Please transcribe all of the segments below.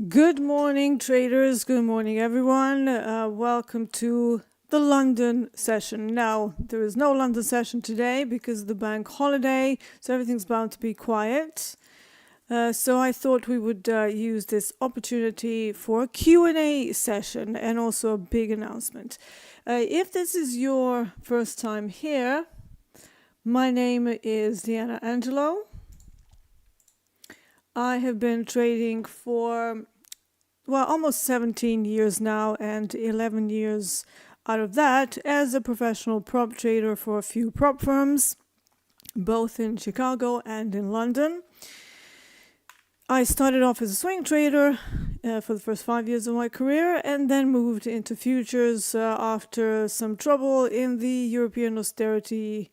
Good morning, traders. Good morning, everyone. Welcome to the London session. Now, there is no London session today because of the bank holiday, so everything's bound to be quiet. So I thought we would use this opportunity for a Q&A session and also a big announcement. If this is your first time here, my name is Deeyana Angelo. I have been trading for, almost 17 years now, and 11 years out of that as a professional prop trader for a few prop firms, both in Chicago and in London. I started off as a swing trader for the first 5 years of my career and then moved into futures after some trouble in the European austerity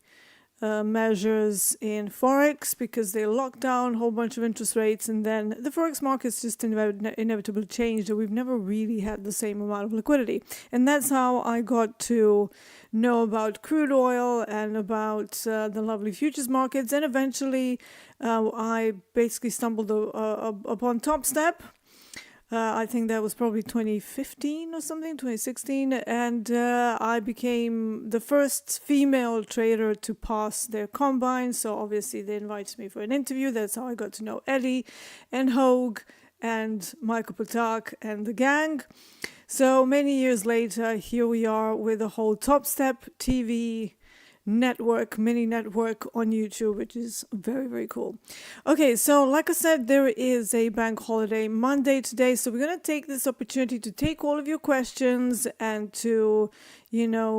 measures in Forex because they locked down a whole bunch of interest rates, and then the Forex markets just inevitably changed, and we've never really had the same amount of liquidity. And that's how I got to know about crude oil and about the lovely futures markets, and eventually I basically stumbled upon Topstep. I think that was probably 2015 or something, 2016, and I became the first female trader to pass their combine, so obviously they invited me for an interview. That's how I got to know Eddie and Hogue and Michael Patak and the gang. So many years later, here we are with the whole TopstepTV network, mini network on YouTube, which is very, very cool. Okay, so like I said, there is a bank holiday Monday today, so we're going to take this opportunity to take all of your questions and to,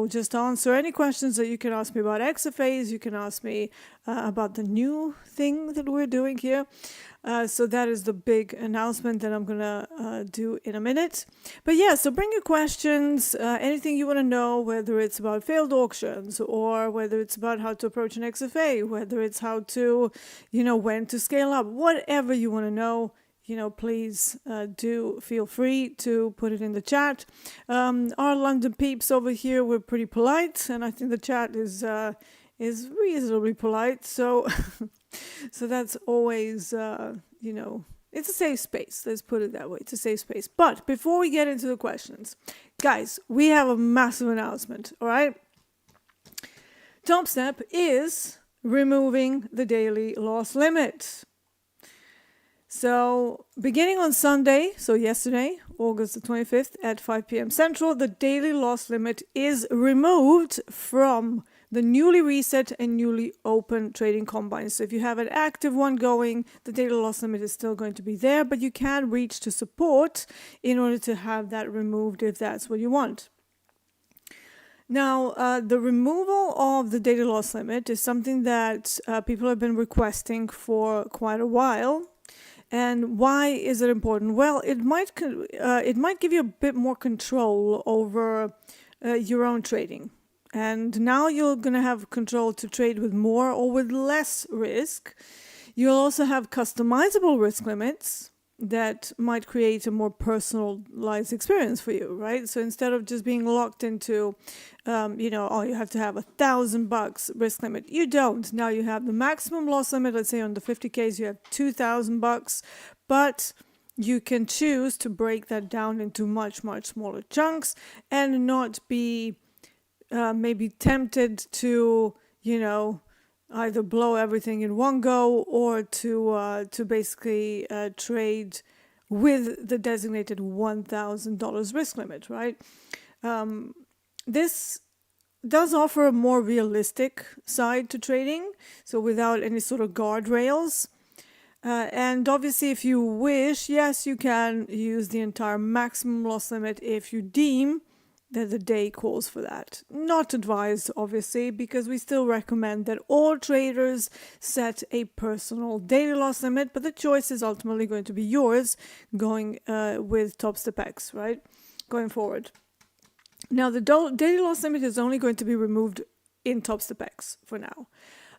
just answer any questions that you can ask me about XFAs. You can ask me about the new thing that we're doing here. So that is the big announcement that I'm going to do in a minute. But yeah, so bring your questions, anything you want to know, whether it's about failed auctions or whether it's about how to approach an XFA, whether it's how to, when to scale up, whatever you want to know. Please do feel free to put it in the chat. Our London peeps over here, we're pretty polite, and I think the chat is reasonably polite. So, so that's always, it's a safe space. Let's put it that way. It's a safe space. But before we get into the questions, guys, we have a massive announcement. All right. Topstep is removing the daily loss limit. So beginning on Sunday, so yesterday, August the 25th at 5 p.m. Central, the daily loss limit is removed from the newly reset and newly open trading combines. So if you have an active one going, the daily loss limit is still going to be there, but you can reach to support in order to have that removed if that's what you want. Now, the removal of the daily loss limit is something that people have been requesting for quite a while. And why is it important? Well, it might give you a bit more control over your own trading. And now you're going to have control to trade with more or with less risk. You'll also have customizable risk limits that might create a more personalized experience for you, right? So instead of just being locked into, you have to have $1,000 risk limit. You don't. Now you have the maximum loss limit. Let's say on the 50Ks, you have $2,000, but you can choose to break that down into much, much smaller chunks and not be maybe tempted to, either blow everything in one go or to basically trade with the designated $1,000 risk limit, right? This does offer a more realistic side to trading, so without any sort of guardrails. And obviously, if you wish, yes, you can use the entire maximum loss limit if you deem that the day calls for that. Not advised, obviously, because we still recommend that all traders set a personal daily loss limit, but the choice is ultimately going to be yours going with Topstep X, right? Going forward. Now, the daily loss limit is only going to be removed in Topstep X for now.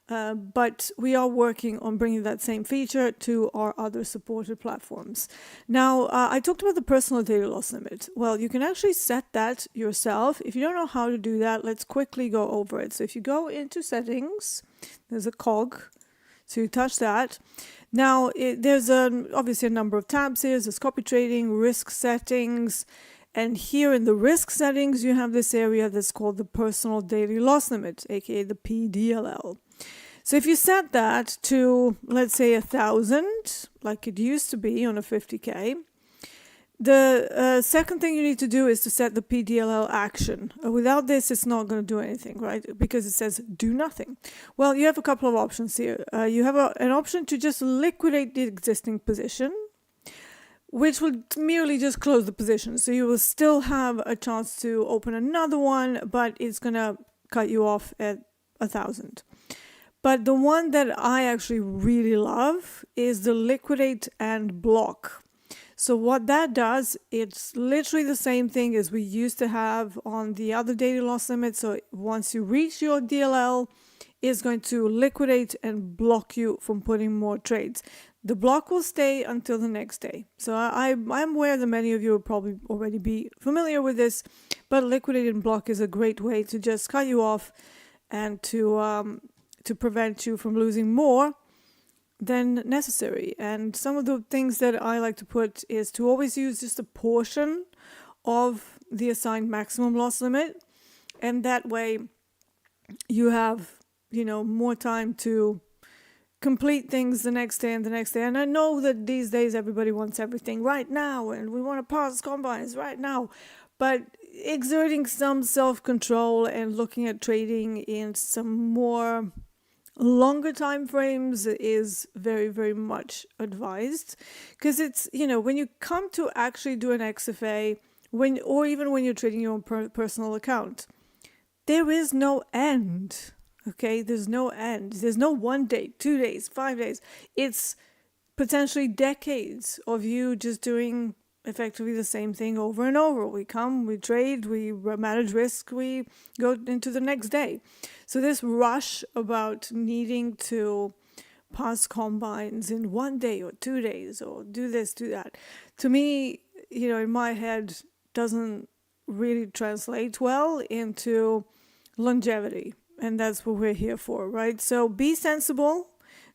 But we are working on bringing that same feature to our other supported platforms. Now, I talked about the personal daily loss limit. Well, you can actually set that yourself. If you don't know how to do that, let's quickly go over it. So if you go into settings, there's a cog So you touch that. Now, there's obviously a number of tabs here. There's copy trading, risk settings. And here in the risk settings, you have this area that's called the personal daily loss limit, aka the PDLL. So if you set that to, let's say, 1,000, like it used to be on a 50K, the second thing you need to do is to set the PDLL action. Without this, it's not going to do anything, right? Because it says do nothing. Well, you have a couple of options here. You have an option to just liquidate the existing position, which will merely just close the position. So you will still have a chance to open another one, but it's going to cut you off at 1,000. But the one that I actually really love is the liquidate and block. So what that does, it's literally the same thing as we used to have on the other daily loss limit. So once you reach your DLL, it's going to liquidate and block you from putting more trades. The block will stay until the next day. So I'm aware that many of you will probably already be familiar with this, but liquidate and block is a great way to just cut you off and to prevent you from losing more than necessary. And some of the things that I like to put is to always use just a portion of the assigned maximum loss limit, and that way you have, more time to complete things the next day and the next day. And I know that these days everybody wants everything right now and we want to pass combines right now, but exerting some self-control and looking at trading in some more longer time frames is very, very much advised, because it's, when you come to actually do an XFA, or even when you're trading your own personal account, there is no end. Okay, there's no end. There's no 1 day, 2 days, 5 days. It's potentially decades of you just doing effectively the same thing over and over. We come, we trade, we manage risk, we go into the next day. So this rush about needing to pass combines in 1 day or 2 days or do this, do that, to me, in my head doesn't really translate well into longevity. And that's what we're here for, right? So be sensible.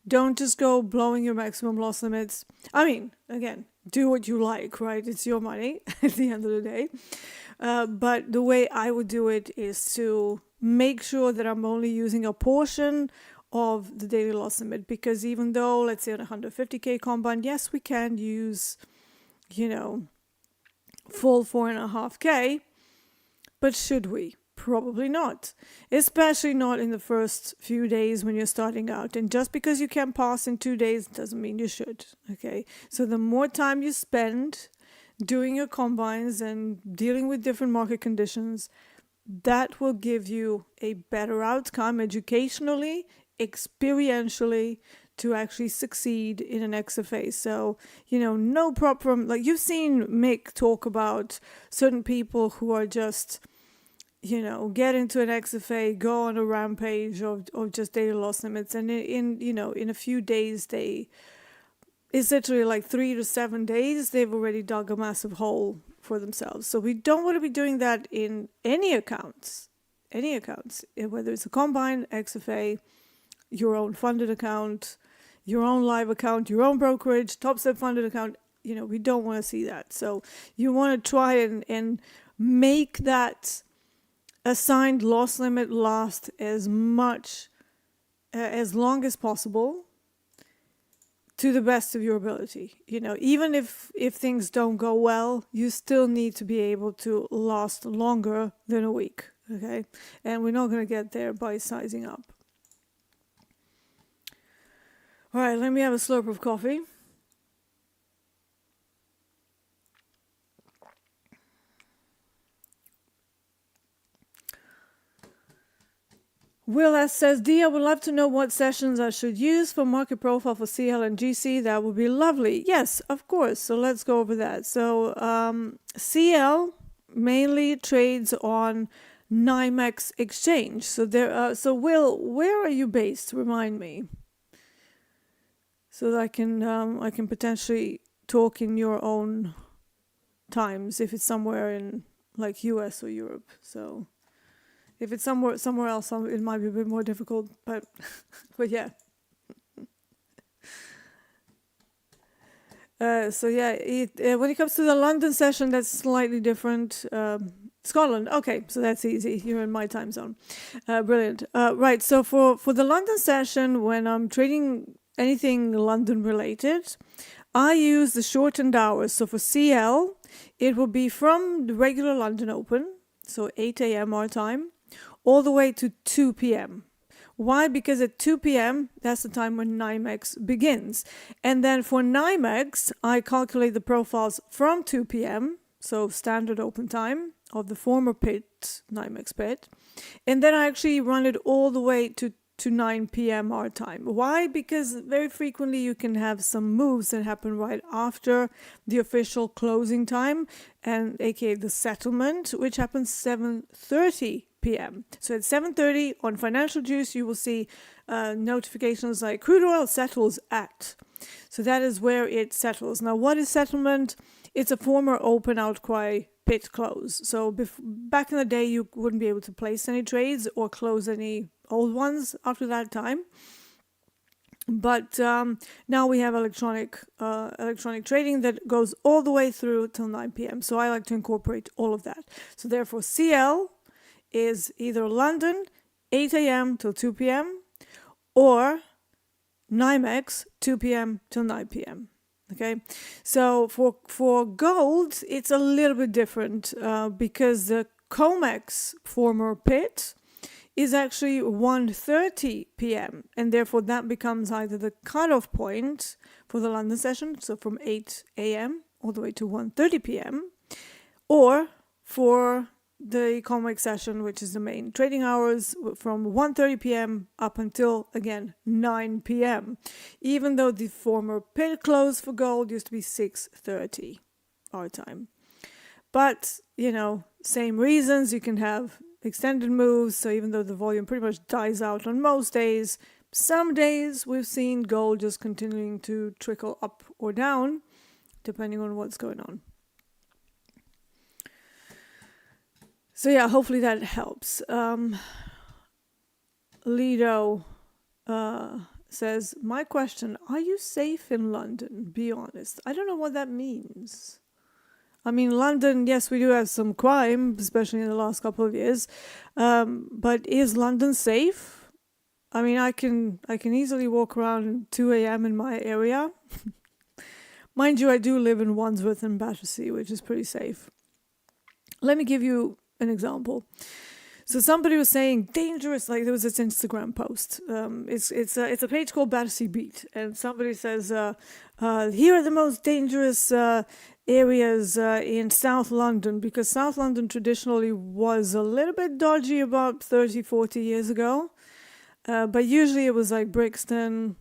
Don't just go blowing your maximum loss limits. I mean, again, do what you like, right? It's your money at the end of the day. But the way I would do it is to make sure that I'm only using a portion of the daily loss limit. Because even though, let's say on a 150K combine, yes, we can use, full 4.5K, but should we? Probably not, especially not in the first few days when you're starting out. And just because you can pass in 2 days doesn't mean you should, okay? So the more time you spend doing your combines and dealing with different market conditions, that will give you a better outcome educationally, experientially, to actually succeed in an XFA. So, no prop firm, like you've seen Mick talk about certain people who are just, get into an XFA, go on a rampage of just daily loss limits. And in a few days, it's literally like 3 to 7 days, they've already dug a massive hole for themselves. So we don't want to be doing that in any accounts, whether it's a combine, XFA, your own funded account, your own live account, your own brokerage, Topstep funded account. We don't want to see that. So you want to try and make that assigned loss limit last as long as possible to the best of your ability. Even if things don't go well, you still need to be able to last longer than a week, okay? And we're not going to get there by sizing up. All right, let me have a slurp of coffee. Will S says, Dee, I would love to know what sessions I should use for market profile for CL and GC. That would be lovely. Yes, of course. So let's go over that. So CL mainly trades on NYMEX exchange. So so Will, where are you based? Remind me, so that I can potentially talk in your own times if it's somewhere in like US or Europe. So. If it's somewhere else, it might be a bit more difficult, but yeah. So yeah, when it comes to the London session, that's slightly different. Scotland, okay, so that's easy. You're in my time zone. Brilliant. Right, so for the London session, when I'm trading anything London related, I use the shortened hours. So for CL, it will be from the regular London Open, so 8 a.m. our time, all the way to 2 p.m. Why? Because at 2 p.m., that's the time when NYMEX begins. And then for NYMEX, I calculate the profiles from 2 p.m., so standard open time of the former pit, NYMEX pit. And then I actually run it all the way to 9 p.m. our time. Why? Because very frequently you can have some moves that happen right after the official closing time, and aka the settlement, which happens 7:30 p.m. So at 7:30 on Financial Juice, you will see notifications like crude oil settles at. So that is where it settles. Now, what is settlement? It's a former open outcry pit close. So back in the day, you wouldn't be able to place any trades or close any old ones after that time. But now we have electronic trading that goes all the way through till 9 p.m. So I like to incorporate all of that. So therefore, CL is either London 8 a.m. till 2 p.m. or NYMEX 2 p.m. till 9 p.m. Okay, so for gold, it's a little bit different because the COMEX former pit is actually 1:30 p.m. and therefore that becomes either the cutoff point for the London session, so from 8 a.m. all the way to 1:30 p.m., or for the COMEX session, which is the main trading hours, from 1:30 p.m. up until, again, 9 p.m., even though the former pit close for gold used to be 6:30 our time. But, same reasons. You can have extended moves, so even though the volume pretty much dies out on most days, some days we've seen gold just continuing to trickle up or down, depending on what's going on. So yeah, hopefully that helps. Lido says, my question, are you safe in London? Be honest. I don't know what that means. I mean, London, yes, we do have some crime, especially in the last couple of years. But is London safe? I mean, I can easily walk around at 2 a.m. in my area. Mind you, I do live in Wandsworth and Battersea, which is pretty safe. Let me give you an example. So somebody was saying dangerous, like there was this Instagram post. It's a page called Battersea Beat, and somebody says, here are the most dangerous areas in South London, because South London traditionally was a little bit dodgy about 30, 40 years ago. But usually it was like Brixton,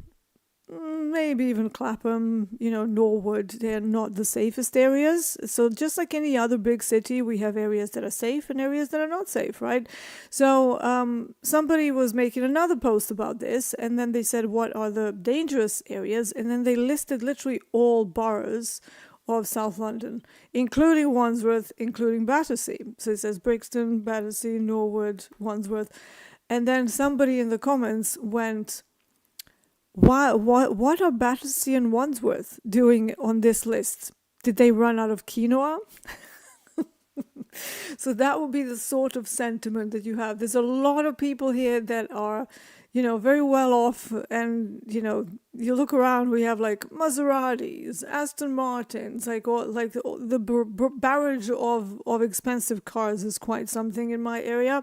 maybe even Clapham, Norwood. They're not the safest areas. So just like any other big city, we have areas that are safe and areas that are not safe, right? So somebody was making another post about this, and then they said, what are the dangerous areas? And then they listed literally all boroughs of South London, including Wandsworth, including Battersea. So it says Brixton, Battersea, Norwood, Wandsworth. And then somebody in the comments went, what are Battersea and Wandsworth doing on this list? Did they run out of quinoa? So that would be the sort of sentiment that you have. There's a lot of people here that are, very well off. And, you look around, we have like Maseratis, Aston Martins, the barrage of expensive cars is quite something in my area.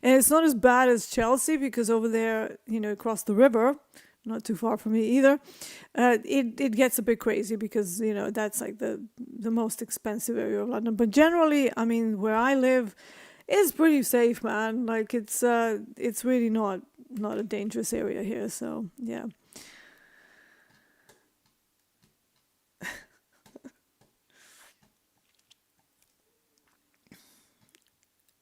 And it's not as bad as Chelsea, because over there, across the river, not too far from me either, it gets a bit crazy, because that's like the most expensive area of London. But generally, I mean, where I live is pretty safe, man. Like it's really not a dangerous area here. So yeah.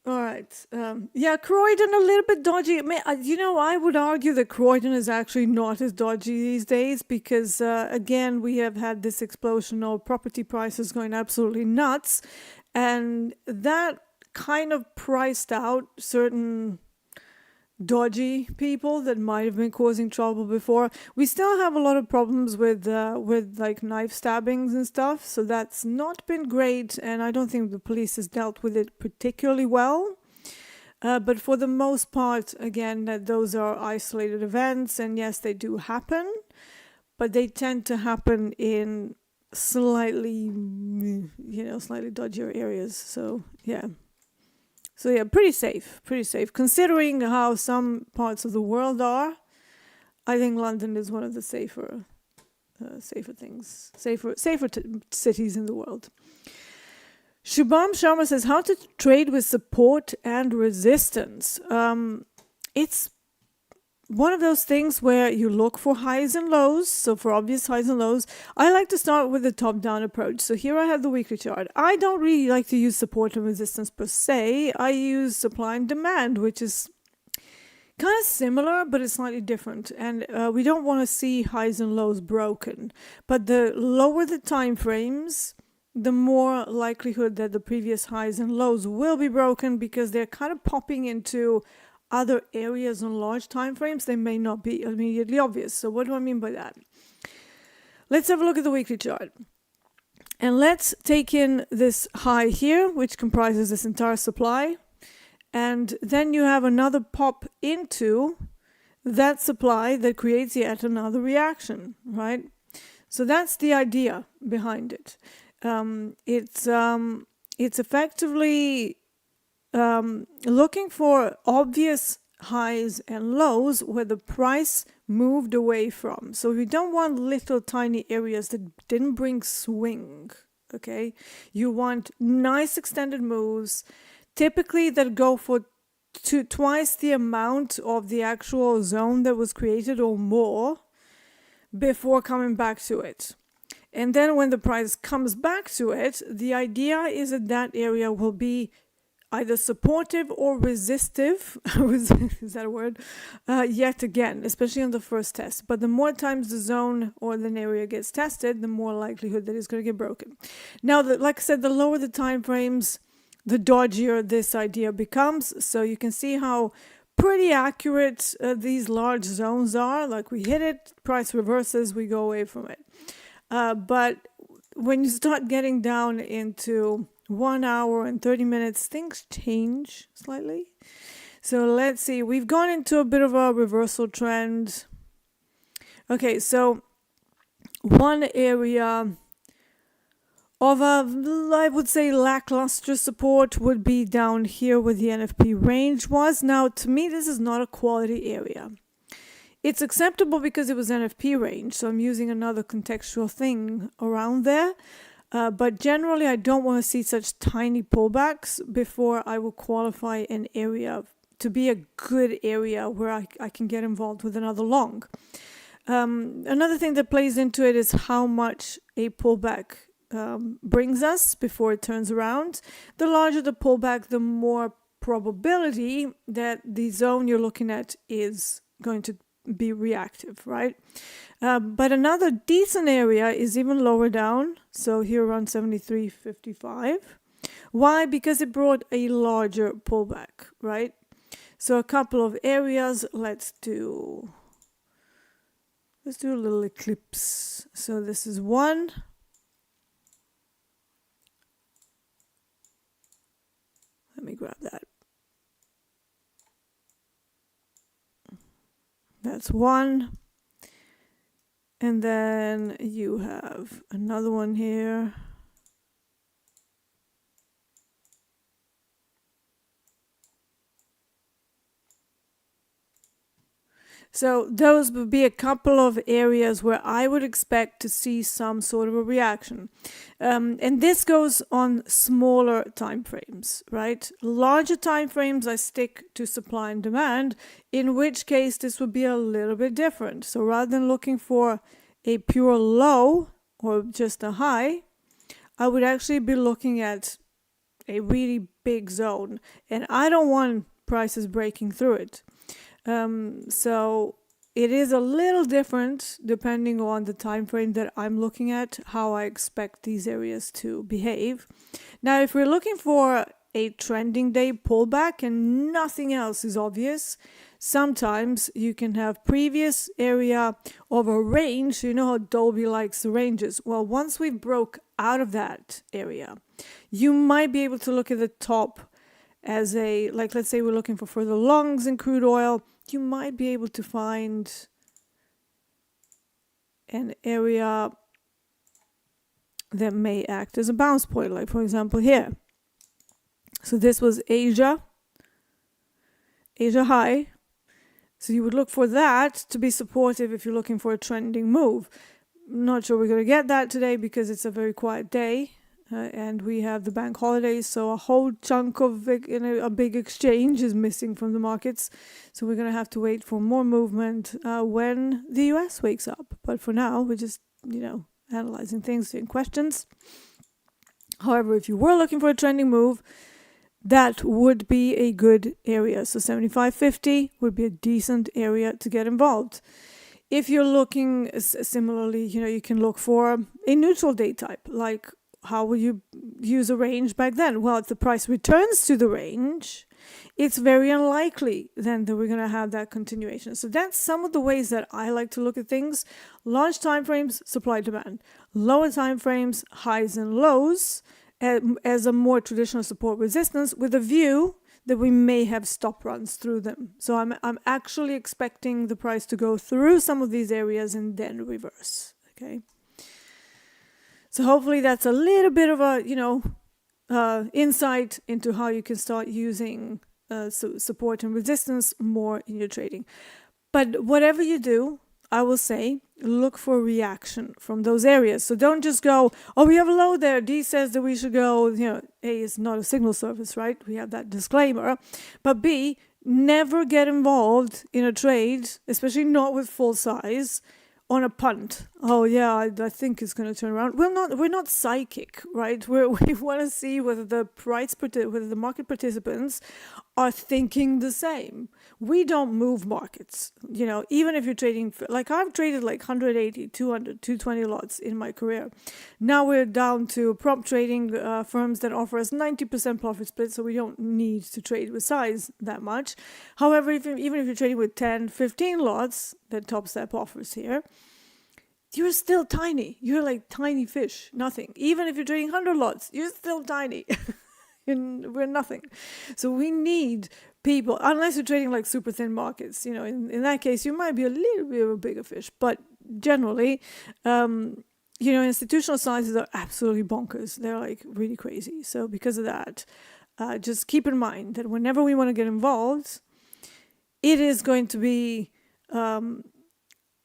All right. Croydon a little bit dodgy. I would argue that Croydon is actually not as dodgy these days, because, again, we have had this explosion of property prices going absolutely nuts. And that kind of priced out certain dodgy people that might have been causing trouble before. We still have a lot of problems with like knife stabbings and stuff, so that's not been great, and I don't think the police has dealt with it particularly well. But for the most part, again, that those are isolated events, and yes, they do happen, but they tend to happen in slightly dodgier areas. So yeah. So yeah, pretty safe, considering how some parts of the world are. I think London is one of the safer cities in the world. Shubham Sharma says, how to trade with support and resistance. It's one of those things where you look for highs and lows. So for obvious highs and lows, I like to start with the top-down approach. So here I have the weekly chart. I don't really like to use support and resistance per se. I use supply and demand, which is kind of similar, but it's slightly different. And we don't want to see highs and lows broken. But the lower the time frames, the more likelihood that the previous highs and lows will be broken, because they're kind of popping into other areas on large time frames. They may not be immediately obvious. So what do I mean by that? Let's have a look at the weekly chart. And let's take in this high here, which comprises this entire supply. And then you have another pop into that supply that creates yet another reaction, right? So that's the idea behind it. It's effectively looking for obvious highs and lows where the price moved away from. So we don't want little tiny areas that didn't bring swing, okay? You want nice extended moves, typically that go for twice the amount of the actual zone that was created or more before coming back to it. And then when the price comes back to it, the idea is that that area will be either supportive or resistive, is that a word? Yet again, especially on the first test. But the more times the zone or the area gets tested, the more likelihood that it's going to get broken. Now, like I said, the lower the time frames, the dodgier this idea becomes. So you can see how pretty accurate these large zones are. Like we hit it, price reverses, we go away from it. But when you start getting down into 1 hour and 30 minutes, things change slightly. So let's see, we've gone into a bit of a reversal trend. Okay, so one area of I would say lackluster support would be down here where the NFP range was. Now, to me, this is not a quality area. It's acceptable because it was NFP range, so I'm using another contextual thing around there. But generally, I don't want to see such tiny pullbacks before I will qualify an area to be a good area where I can get involved with another long. Another thing that plays into it is how much a pullback brings us before it turns around. The larger the pullback, the more probability that the zone you're looking at is going to be reactive, right? But another decent area is even lower down. So here around 73.55. Why? Because it brought a larger pullback, right? So a couple of areas. Let's do a little eclipse. So this is one. Let me grab that. That's one. And then you have another one here. So those would be a couple of areas where I would expect to see some sort of a reaction. And this goes on smaller time frames, right? Larger time frames, I stick to supply and demand, in which case this would be a little bit different. So rather than looking for a pure low or just a high, I would actually be looking at a really big zone. And I don't want prices breaking through it. So it is a little different depending on the time frame that I'm looking at, how I expect these areas to behave. Now, if we're looking for a trending day pullback and nothing else is obvious, sometimes you can have previous area of a range. You know how Dolby likes the ranges. Well, once we broke out of that area, you might be able to look at the top as a, like, let's say we're looking for further longs in crude oil. You might be able to find an area that may act as a bounce point, like for example here. So this was Asia high. So you would look for that to be supportive if you're looking for a trending move. Not sure we're going to get that today because it's a very quiet day. And we have the bank holidays, so a whole chunk of a big exchange is missing from the markets. So we're going to have to wait for more movement when the US wakes up. But for now, we're just, analyzing things, doing questions. However, if you were looking for a trending move, that would be a good area. So 75.50 would be a decent area to get involved. If you're looking similarly, you can look for a neutral day type, like how will you use a range back then? Well, if the price returns to the range, it's very unlikely then that we're going to have that continuation. So that's some of the ways that I like to look at things. Large time frames, supply demand. Lower time frames, highs and lows, as a more traditional support resistance, with a view that we may have stop runs through them. So I'm actually expecting the price to go through some of these areas and then reverse. Okay. So hopefully that's a little bit of a, insight into how you can start using support and resistance more in your trading. But whatever you do, I will say, look for reaction from those areas. So don't just go, oh, we have a low there. D says that we should go, A is not a signal service, right? We have that disclaimer. But B, never get involved in a trade, especially not with full size, on a punt. Oh yeah, I think it's going to turn around. We're not psychic, right? We want to see whether whether the market participants are thinking the same. We don't move markets, even if you're trading, like I've traded like 180, 200, 220 lots in my career. Now we're down to prop trading firms that offer us 90% profit split, so we don't need to trade with size that much. However, even if you're trading with 10, 15 lots that Topstep offers here, you're still tiny. You're like tiny fish, nothing. Even if you're trading 100 lots, you're still tiny. We're nothing. So we need people, unless you're trading like super thin markets, in that case, you might be a little bit of a bigger fish. But generally, institutional sizes are absolutely bonkers. They're like really crazy. So because of that, just keep in mind that whenever we want to get involved, it is going to be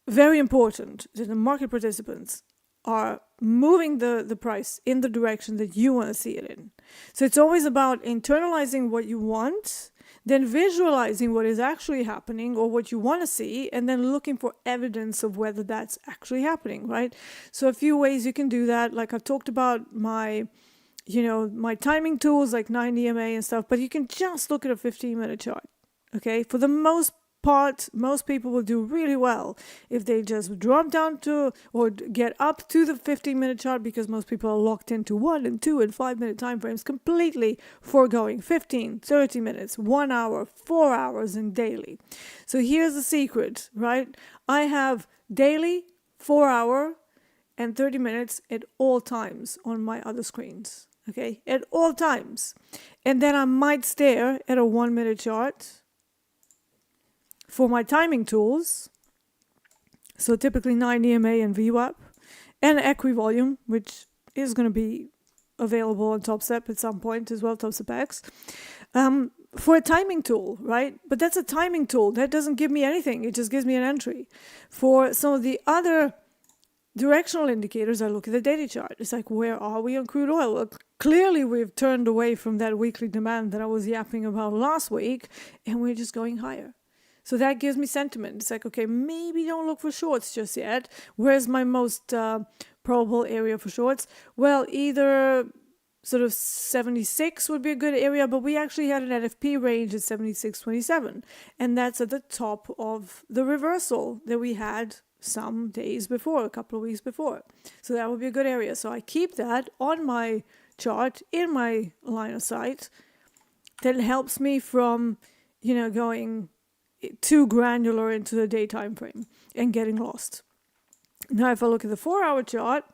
very important that the market participants are moving the price in the direction that you want to see it in. So it's always about internalizing what you want, then visualizing what is actually happening or what you want to see, and then looking for evidence of whether that's actually happening, right? So a few ways you can do that. Like I've talked about my timing tools like 9 EMA and stuff, but you can just look at a 15-minute chart. Okay, for the most part, most people will do really well if they just drop down to or get up to the 15-minute chart, because most people are locked into 1 and 2 and 5 minute time frames, completely foregoing 15, 30 minutes, 1 hour, 4 hours, and daily. So here's the secret, right? I have daily, 4 hour, and 30 minutes at all times on my other screens. Okay, at all times. And then I might stare at a 1 minute chart for my timing tools, so typically 9 EMA and VWAP, and equivolume, which is going to be available on Topstep at some point as well, Topstep X, for a timing tool, right? But that's a timing tool. That doesn't give me anything. It just gives me an entry. For some of the other directional indicators, I look at the daily chart. It's like, where are we on crude oil? Well, clearly, we've turned away from that weekly demand that I was yapping about last week, and we're just going higher. So that gives me sentiment. It's like, okay, maybe don't look for shorts just yet. Where's my most probable area for shorts? Well, either sort of 76 would be a good area, but we actually had an NFP range at 76.27. And that's at the top of the reversal that we had some days before, a couple of weeks before. So that would be a good area. So I keep that on my chart in my line of sight. That helps me from, going too granular into the day time frame and getting lost. Now, if I look at the 4-hour chart,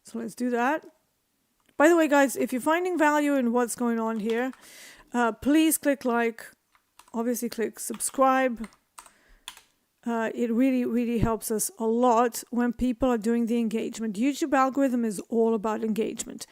so let's do that. By the way, guys, if you're finding value in what's going on here, please click like, obviously click subscribe. It really, really helps us a lot when people are doing the engagement. YouTube algorithm is all about engagement.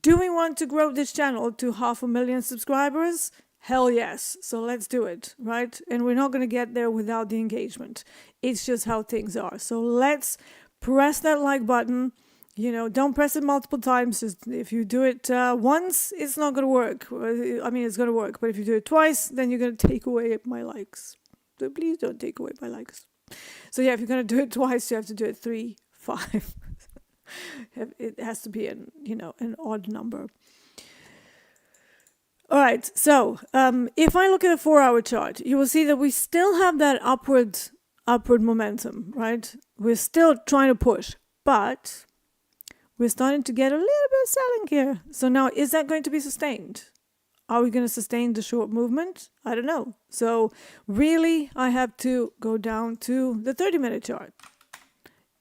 Do we want to grow this channel to 500,000 subscribers? Hell yes. So let's do it, right? And we're not going to get there without the engagement. It's just how things are. So let's press that like button. You know, don't press it multiple times. Just if you do it once, it's not going to work. I mean, it's going to work. But if you do it twice, then you're going to take away my likes. So please don't take away my likes. So yeah, if you're going to do it twice, you have to do it 3, 5. It has to be an odd number. All right. So if I look at the 4-hour chart, you will see that we still have that upward momentum, right? We're still trying to push, but we're starting to get a little bit of selling here. So now, is that going to be sustained? Are we going to sustain the short movement? I don't know. So really, I have to go down to the 30-minute chart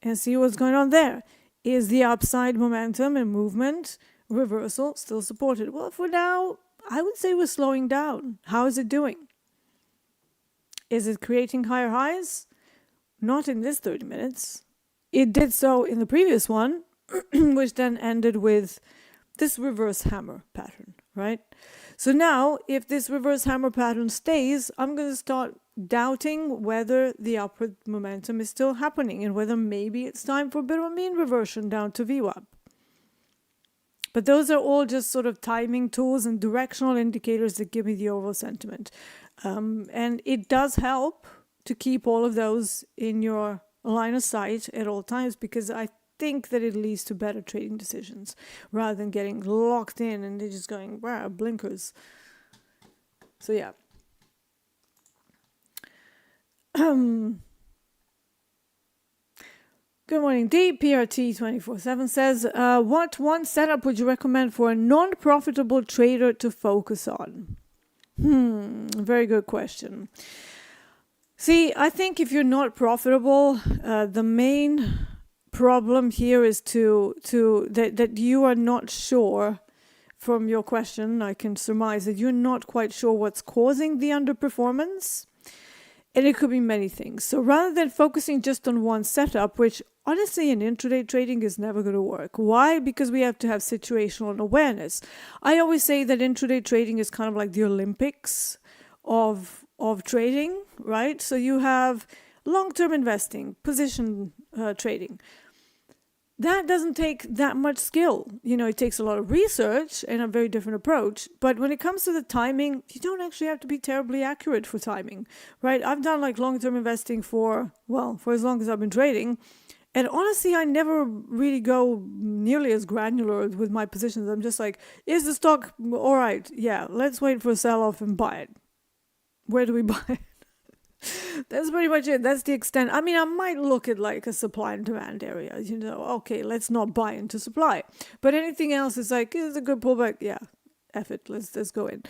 and see what's going on there. Is the upside momentum and movement reversal still supported? Well, for now, I would say we're slowing down. How is it doing? Is it creating higher highs? Not in this 30 minutes. It did so in the previous one, which then ended with this reverse hammer pattern, right? So now, if this reverse hammer pattern stays, I'm going to start doubting whether the upward momentum is still happening and whether maybe it's time for a bit of a mean reversion down to VWAP. But those are all just sort of timing tools and directional indicators that give me the overall sentiment. And it does help to keep all of those in your line of sight at all times, because I think that it leads to better trading decisions rather than getting locked in and they're just going, wow, blinkers. So yeah. Good morning, Dee. PRT247 says, what one setup would you recommend for a non-profitable trader to focus on? Very good question. See, I think if you're not profitable, the main problem here is that you are not sure. From your question, I can surmise that you're not quite sure what's causing the underperformance. And it could be many things. So rather than focusing just on one setup, which honestly in intraday trading is never going to work. Why? Because we have to have situational awareness. I always say that intraday trading is kind of like the Olympics of trading, right? So you have long-term investing, position trading. That doesn't take that much skill. You know, it takes a lot of research and a very different approach. But when it comes to the timing, you don't actually have to be terribly accurate for timing, right? I've done like long-term investing for as long as I've been trading. And honestly, I never really go nearly as granular with my positions. I'm just like, is the stock all right? Yeah, let's wait for a sell-off and buy it. Where do we buy it? That's pretty much it. That's the extent. I mean, I might look at like a supply and demand area, okay, let's not buy into supply. But anything else is like, is a good pullback? Yeah, F it, let's go in.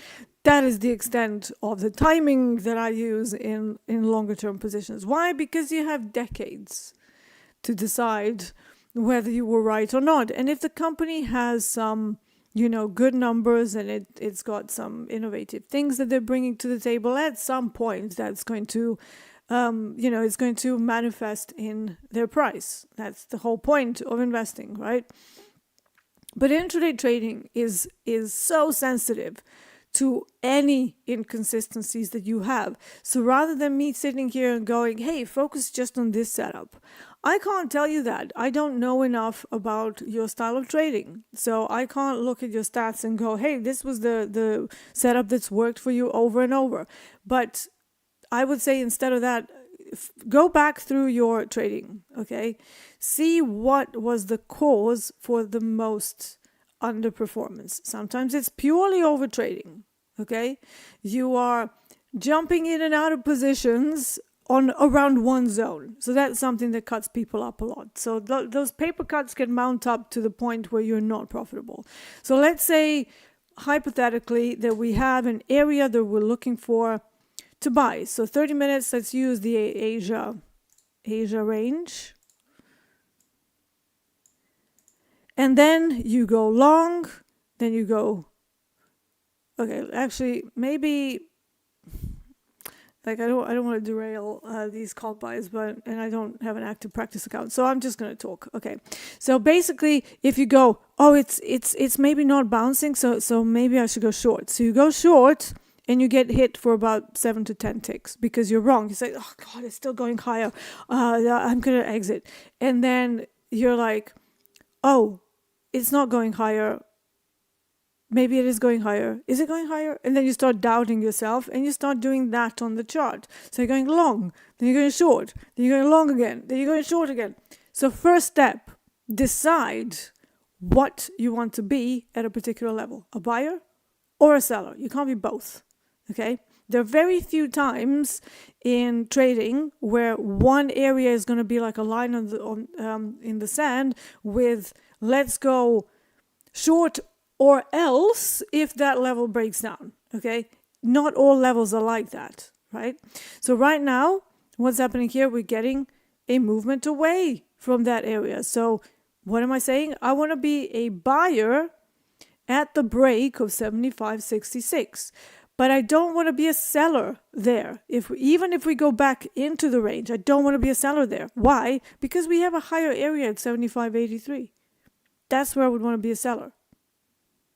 That is the extent of the timing that I use in longer term positions. Why? Because you have decades to decide whether you were right or not. And if the company has some good numbers and it's got some innovative things that they're bringing to the table, at some point that's going to, it's going to manifest in their price. That's the whole point of investing, right? But intraday trading is so sensitive to any inconsistencies that you have. So rather than me sitting here and going, hey, focus just on this setup, I can't tell you that. I don't know enough about your style of trading. So I can't look at your stats and go, hey, this was the setup that's worked for you over and over. But I would say instead of that, go back through your trading, okay? See what was the cause for the most underperformance. Sometimes it's purely over trading, okay? You are jumping in and out of positions on around one zone. So that's something that cuts people up a lot. So those paper cuts can mount up to the point where you're not profitable. So let's say hypothetically that we have an area that we're looking for to buy. So 30 minutes, let's use the Asia range. And then you go long, then you go, okay, actually, maybe, like I don't want to derail these call buys, and I don't have an active practice account, so I'm just going to talk. Okay, so basically, if you go, oh, it's maybe not bouncing, so maybe I should go short. So you go short, and you get hit for about 7 to 10 ticks because you're wrong. You say, oh God, it's still going higher. I'm going to exit, and then you're like, oh, it's not going higher. Maybe it is going higher. Is it going higher? And then you start doubting yourself and you start doing that on the chart. So you're going long, then you're going short, then you're going long again, then you're going short again. So first step, decide what you want to be at a particular level, a buyer or a seller. You can't be both, okay? There are very few times in trading where one area is going to be like a line in the sand with let's go short or else if that level breaks down, okay? Not all levels are like that, right? So right now, what's happening here, we're getting a movement away from that area. So what am I saying? I want to be a buyer at the break of 75.66. But I don't want to be a seller there. Even if we go back into the range, I don't want to be a seller there. Why? Because we have a higher area at 75.83. That's where I would want to be a seller.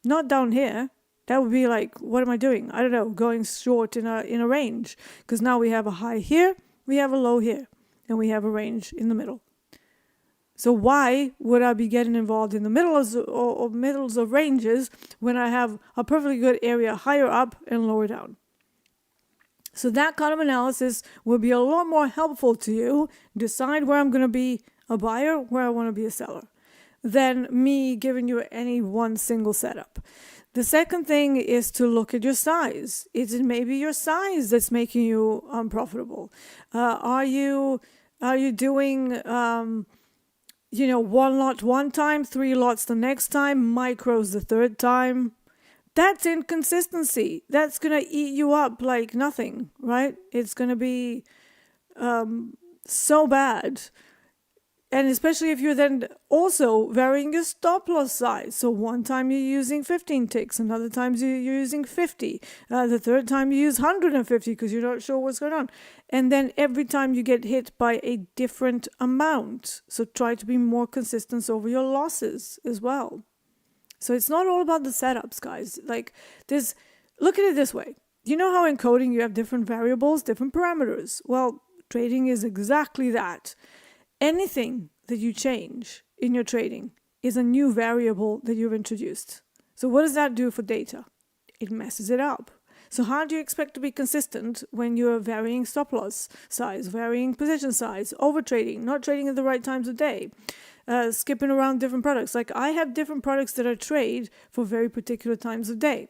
Not down here. That would be like, what am I doing? I don't know, going short in a range. Because now we have a high here, we have a low here, and we have a range in the middle. So why would I be getting involved in the middles of ranges when I have a perfectly good area higher up and lower down? So that kind of analysis will be a lot more helpful to you. Decide where I'm going to be a buyer, where I want to be a seller, than me giving you any one single setup. The second thing is to look at your size. Is it maybe your size that's making you unprofitable? Are you doing one lot one time, 3 lots the next time, micros the third time? That's inconsistency. That's going to eat you up like nothing, right? It's going to be so bad. And especially if you're then also varying your stop loss size. So one time you're using 15 ticks, another time you're using 50. The third time you use 150 because you're not sure what's going on. And then every time you get hit by a different amount. So try to be more consistent over your losses as well. So it's not all about the setups, guys. Like this, look at it this way. You know how in coding you have different variables, different parameters? Well, trading is exactly that. Anything that you change in your trading is a new variable that you've introduced. So what does that do for data? It messes it up. So how do you expect to be consistent when you're varying stop loss size, varying position size, over trading, not trading at the right times of day, skipping around different products? Like I have different products that I trade for very particular times of day.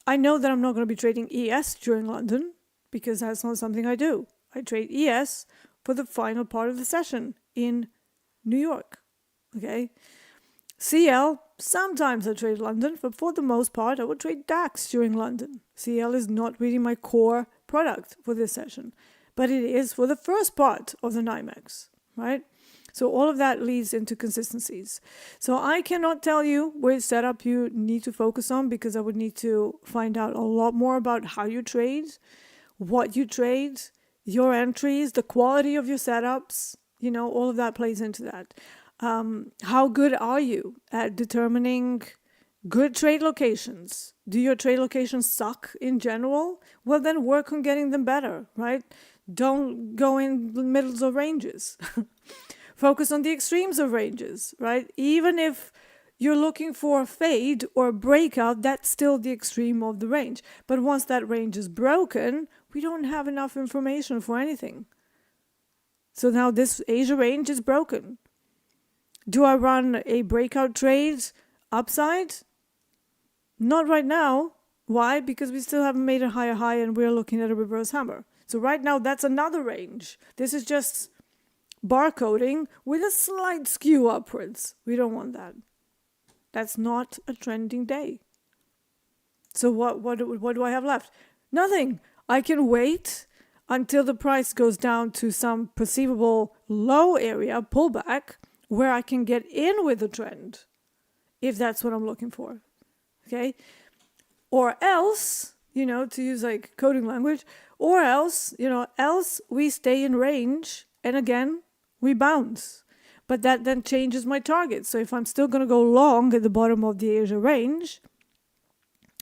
I know that I'm not going to be trading ES during London because that's not something I do. I trade ES for the final part of the session in New York, okay? CL, sometimes I trade London, but for the most part, I would trade DAX during London. CL is not really my core product for this session, but it is for the first part of the NYMEX, right? So all of that leads into consistencies. So I cannot tell you which setup you need to focus on because I would need to find out a lot more about how you trade, what you trade, your entries, the quality of your setups, all of that plays into that. How good are you at determining good trade locations? Do your trade locations suck in general? Well, then work on getting them better, right? Don't go in the middles of ranges. Focus on the extremes of ranges, right? Even if you're looking for a fade or a breakout, that's still the extreme of the range. But once that range is broken, we don't have enough information for anything. So now this Asia range is broken. Do I run a breakout trade upside? Not right now. Why? Because we still haven't made a higher high and we're looking at a reverse hammer. So right now that's another range. This is just barcoding with a slight skew upwards. We don't want that. That's not a trending day. So what do I have left? Nothing. I can wait until the price goes down to some perceivable low area, pullback, where I can get in with the trend, if that's what I'm looking for. Okay? Or else, to use like coding language, or else, else we stay in range and again, we bounce. But that then changes my target. So if I'm still going to go long at the bottom of the Asia range,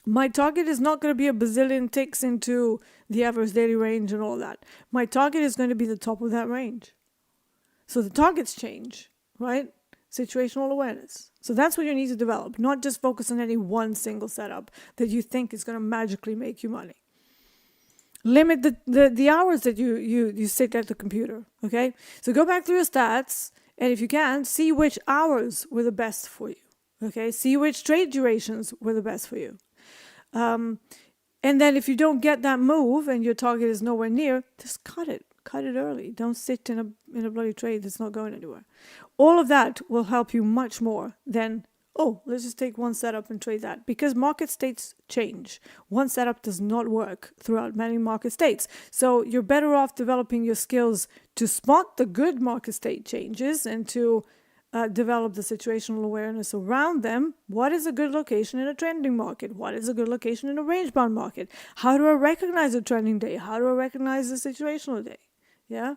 my target is not going to be a bazillion ticks into the average daily range and all that. My target is going to be the top of that range. So the targets change, right? Situational awareness. So that's what you need to develop, not just focus on any one single setup that you think is going to magically make you money. Limit the hours that you sit at the computer, okay? So go back through your stats, and if you can, see which hours were the best for you, okay? See which trade durations were the best for you. And then if you don't get that move and your target is nowhere near, just cut it early. Don't sit in a bloody trade that's not going anywhere. All of that will help you much more than, let's just take one setup and trade that, because market states change. One setup does not work throughout many market states. So you're better off developing your skills to spot the good market state changes and to develop the situational awareness around them. What is a good location in a trending market? What is a good location in a range-bound market? How do I recognize a trending day? How do I recognize a situational day? Yeah?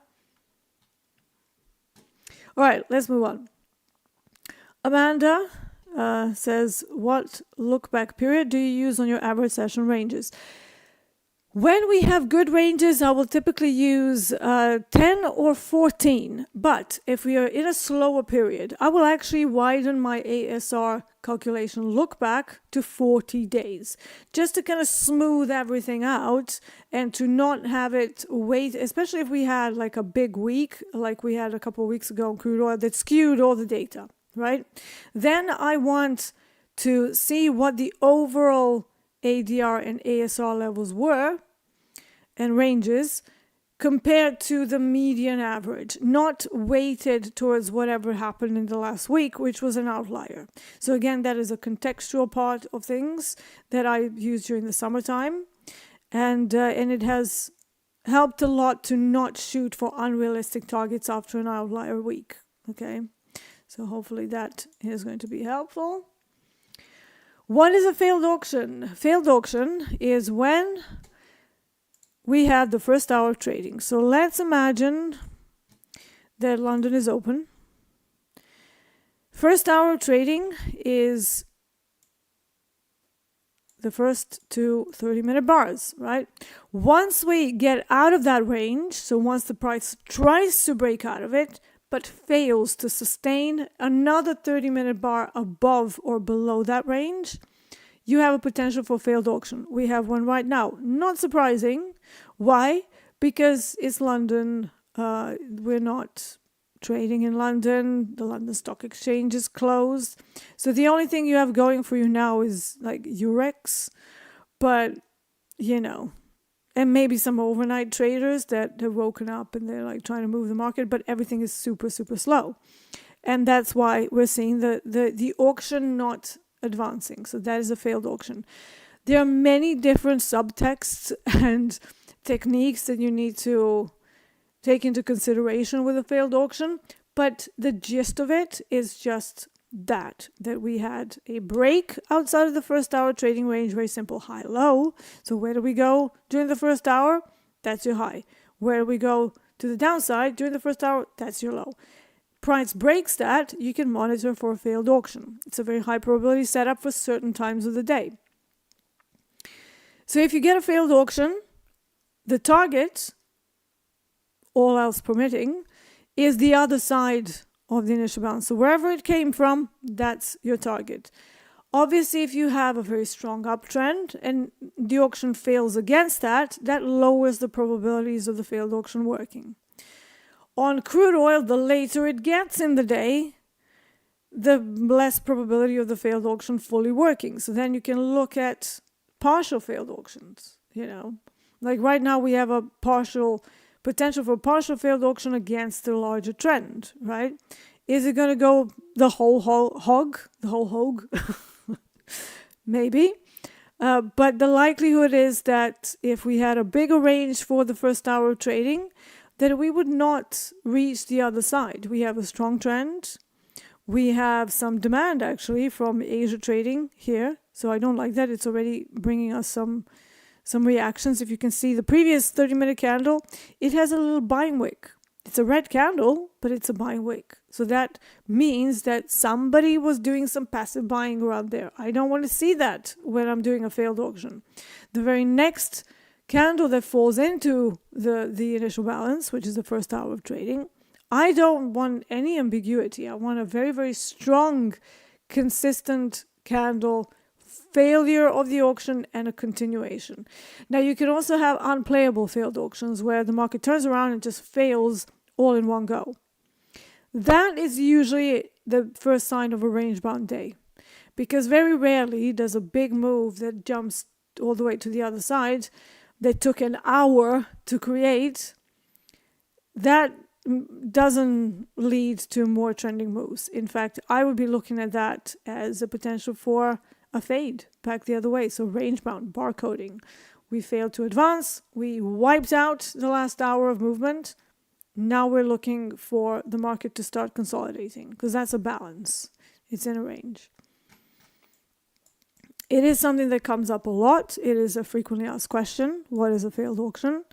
All right, let's move on. Amanda says, what look-back period do you use on your average session ranges? When we have good ranges, I will typically use 10 or 14. But if we are in a slower period, I will actually widen my ASR calculation look back to 40 days, just to kind of smooth everything out and to not have it wait, especially if we had like a big week, like we had a couple of weeks ago on crude oil that skewed all the data, right? Then I want to see what the overall ADR and ASR levels were and ranges compared to the median average, not weighted towards whatever happened in the last week, which was an outlier. So again, that is a contextual part of things that I use during the summertime, and it has helped a lot to not shoot for unrealistic targets after an outlier week. Okay, so hopefully that is going to be helpful. What is a failed auction? Failed auction is when we have the first hour of trading. So let's imagine that London is open. First hour of trading is the first two 30-minute bars, right? Once we get out of that range, so once the price tries to break out of it, but fails to sustain another 30-minute bar above or below that range, you have a potential for failed auction. We have one right now. Not surprising. Why? Because it's London. We're not trading in London. The London Stock Exchange is closed. So the only thing you have going for you now is like Urex. But, and maybe some overnight traders that have woken up and they're like trying to move the market, but everything is super, super slow. And that's why we're seeing the auction not advancing. So that is a failed auction. There are many different subtexts and techniques that you need to take into consideration with a failed auction, but the gist of it is just that we had a break outside of the first hour trading range, very simple, high low. So where do we go during the first hour? That's your high. Where do we go to the downside during the first hour? That's your low. Price breaks that, you can monitor for a failed auction. It's a very high probability setup for certain times of the day. So if you get a failed auction, the target, all else permitting, is the other side of the initial bounce. So wherever it came from, that's your target. Obviously, if you have a very strong uptrend and the auction fails against that, that lowers the probabilities of the failed auction working. On crude oil, the later it gets in the day, the less probability of the failed auction fully working. So then you can look at partial failed auctions, Like right now we have a potential for partial failed auction against the larger trend, right? Is it going to go the whole hog? Maybe. But the likelihood is that if we had a bigger range for the first hour of trading, that we would not reach the other side. We have a strong trend. We have some demand actually from Asia trading here. So I don't like that. It's already bringing us some reactions. If you can see the previous 30-minute candle, it has a little buying wick. It's a red candle, but it's a buying wick. So that means that somebody was doing some passive buying around there. I don't want to see that when I'm doing a failed auction. The very next candle that falls into the initial balance, which is the first hour of trading, I don't want any ambiguity. I want a very, very strong, consistent candle, failure of the auction, and a continuation. Now, you can also have unplayable failed auctions where the market turns around and just fails all in one go. That is usually the first sign of a range-bound day, because very rarely does a big move that jumps all the way to the other side that took an hour to create, that doesn't lead to more trending moves. In fact, I would be looking at that as a potential for a fade back the other way. So range-bound, barcoding. We failed to advance. We wiped out the last hour of movement. Now we're looking for the market to start consolidating because that's a balance. It's in a range. It is something that comes up a lot. It is a frequently asked question. What is a failed auction?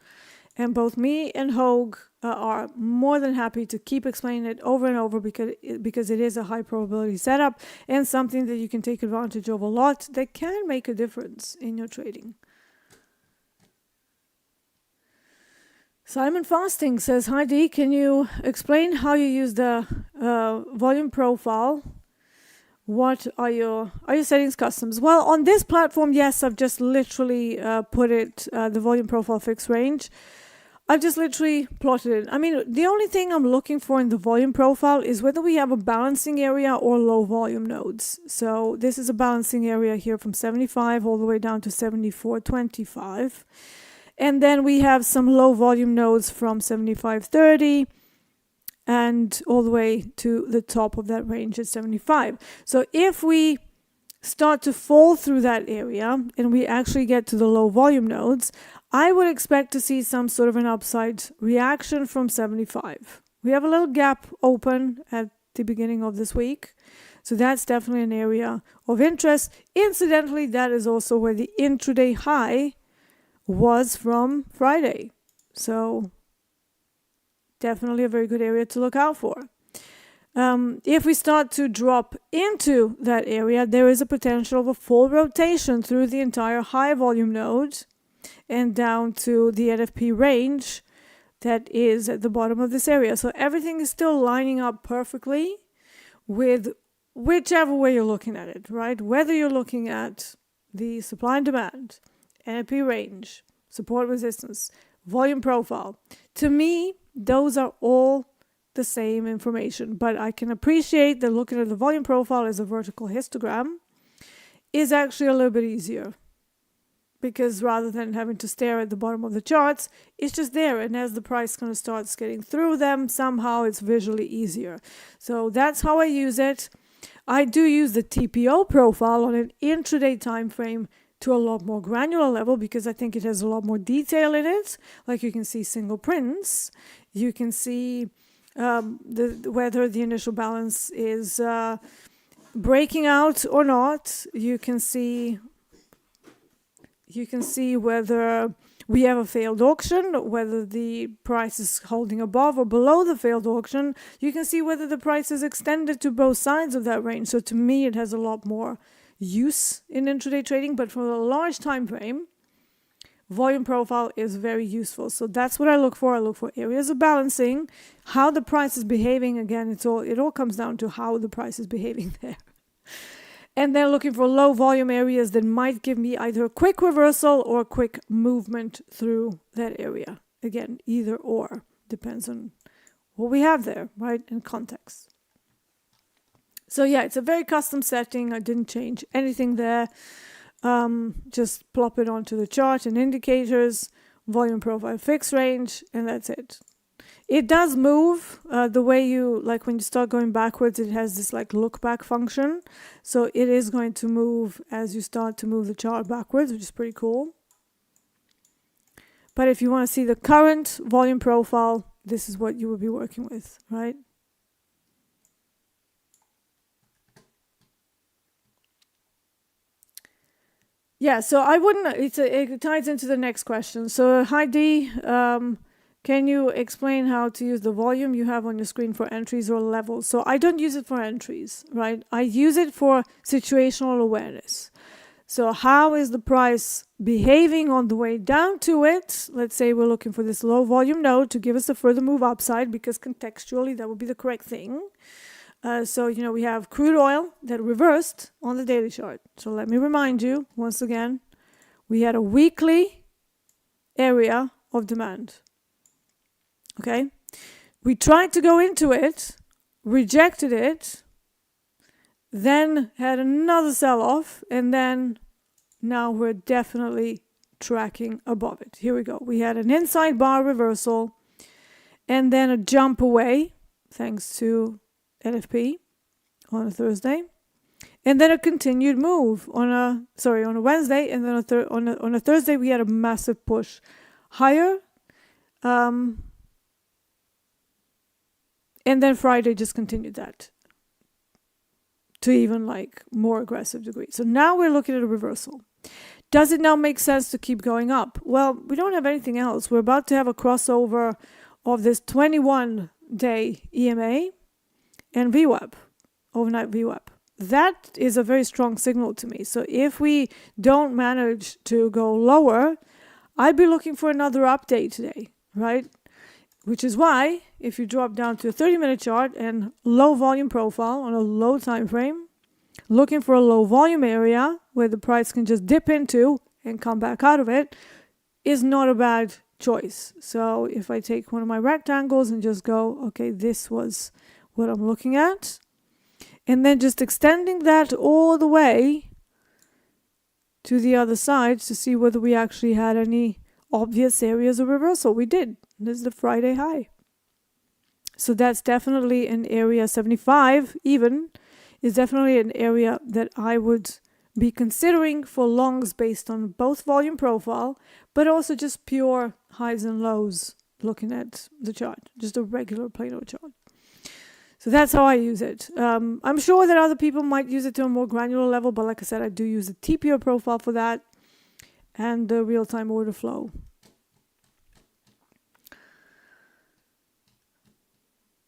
And both me and Hogue are more than happy to keep explaining it over and over because it is a high probability setup and something that you can take advantage of a lot that can make a difference in your trading. Simon Fasting says, hi Dee, can you explain how you use the volume profile? What are your settings customs? Well, on this platform, yes, I've just literally put it, the volume profile fixed range. I've just literally plotted it. I mean, the only thing I'm looking for in the volume profile is whether we have a balancing area or low volume nodes. So this is a balancing area here from 75 all the way down to 74.25. And then we have some low volume nodes from 75.30 and all the way to the top of that range at 75. So if we start to fall through that area and we actually get to the low volume nodes, I would expect to see some sort of an upside reaction from 75. We have a little gap open at the beginning of this week. So that's definitely an area of interest. Incidentally, that is also where the intraday high was from Friday. So definitely a very good area to look out for. If we start to drop into that area, there is a potential of a full rotation through the entire high volume node and down to the NFP range that is at the bottom of this area. So everything is still lining up perfectly with whichever way you're looking at it, right? Whether you're looking at the supply and demand, NFP range, support resistance, volume profile. To me, those are all the same information, but I can appreciate that looking at the volume profile as a vertical histogram is actually a little bit easier, because rather than having to stare at the bottom of the charts, it's just there, and as the price kind of starts getting through them, somehow it's visually easier. So that's how I use it. I do use the TPO profile on an intraday time frame to a lot more granular level because I think it has a lot more detail in it. Like you can see single prints, you can see whether the initial balance is breaking out or not. You can see whether we have a failed auction, whether the price is holding above or below the failed auction. You can see whether the price is extended to both sides of that range. So to me, it has a lot more use in intraday trading, but for a large time frame, volume profile is very useful. So that's what I look for. I look for areas of balancing, how the price is behaving. Again, it all comes down to how the price is behaving there. And then looking for low volume areas that might give me either a quick reversal or a quick movement through that area. Again, either or. Depends on what we have there, right? And context. So yeah, it's a very custom setting. I didn't change anything there. Just plop it onto the chart and indicators, volume profile fixed range, and that's it. It does move the way you, like when you start going backwards, it has this like look back function. So it is going to move as you start to move the chart backwards, which is pretty cool. But if you want to see the current volume profile, this is what you will be working with, right? Yeah, so I wouldn't, it ties into the next question. So hi Dee, can you explain how to use the volume you have on your screen for entries or levels? So I don't use it for entries, right? I use it for situational awareness. So how is the price behaving on the way down to it? Let's say we're looking for this low volume node to give us a further move upside, because contextually that would be the correct thing. So, you know, we have crude oil that reversed on the daily chart. So let me remind you once again, we had a weekly area of demand. Okay. We tried to go into it, rejected it, then had another sell-off, and then now we're definitely tracking above it. Here we go. We had an inside bar reversal and then a jump away thanks to LFP on a Thursday, and then a continued move on a Wednesday, and then on a Thursday we had a massive push higher, and then Friday just continued that to even like more aggressive degree. So now we're looking at a reversal. Does it now make sense to keep going up? Well, we don't have anything else. We're about to have a crossover of this 21-day EMA and VWAP, overnight VWAP. That is a very strong signal to me. So if we don't manage to go lower, I'd be looking for another update today, right? Which is why if you drop down to a 30-minute chart and low volume profile on a low time frame, looking for a low volume area where the price can just dip into and come back out of it is not a bad choice. So if I take one of my rectangles and just go, okay, this was what I'm looking at, and then just extending that all the way to the other side to see whether we actually had any obvious areas of reversal. We did. This is the Friday high. So that's definitely an area 75 even is definitely an area that I would be considering for longs based on both volume profile, but also just pure highs and lows looking at the chart, just a regular Plano chart. So that's how I use it. I'm sure that other people might use it to a more granular level, but like I said, I do use the TPO profile for that and the real-time order flow.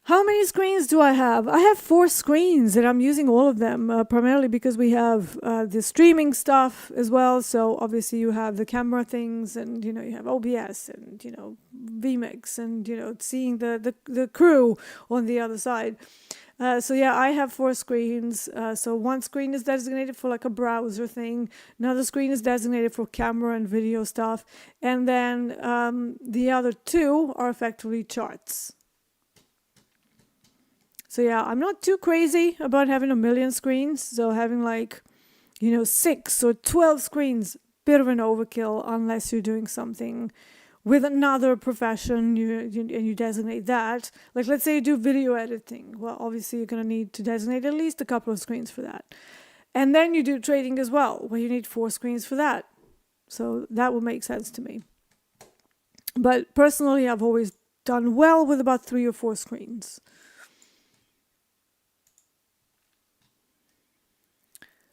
How many screens do I have? I have 4 screens and I'm using all of them primarily because we have the streaming stuff as well. So obviously you have the camera things and, you know, you have OBS and, you know, vMix and, you know, seeing the crew on the other side. So yeah, I have 4 screens. So one screen is designated for like a browser thing. Another screen is designated for camera and video stuff. And then the other 2 are effectively charts. So yeah, I'm not too crazy about having a million screens. So having like, you know, 6 or 12 screens, bit of an overkill unless you're doing something with another profession and you designate that. Like let's say you do video editing. Well, obviously you're going to need to designate at least a couple of screens for that. And then you do trading as well, where you need 4 screens for that. So that would make sense to me. But personally, I've always done well with about 3 or 4 screens.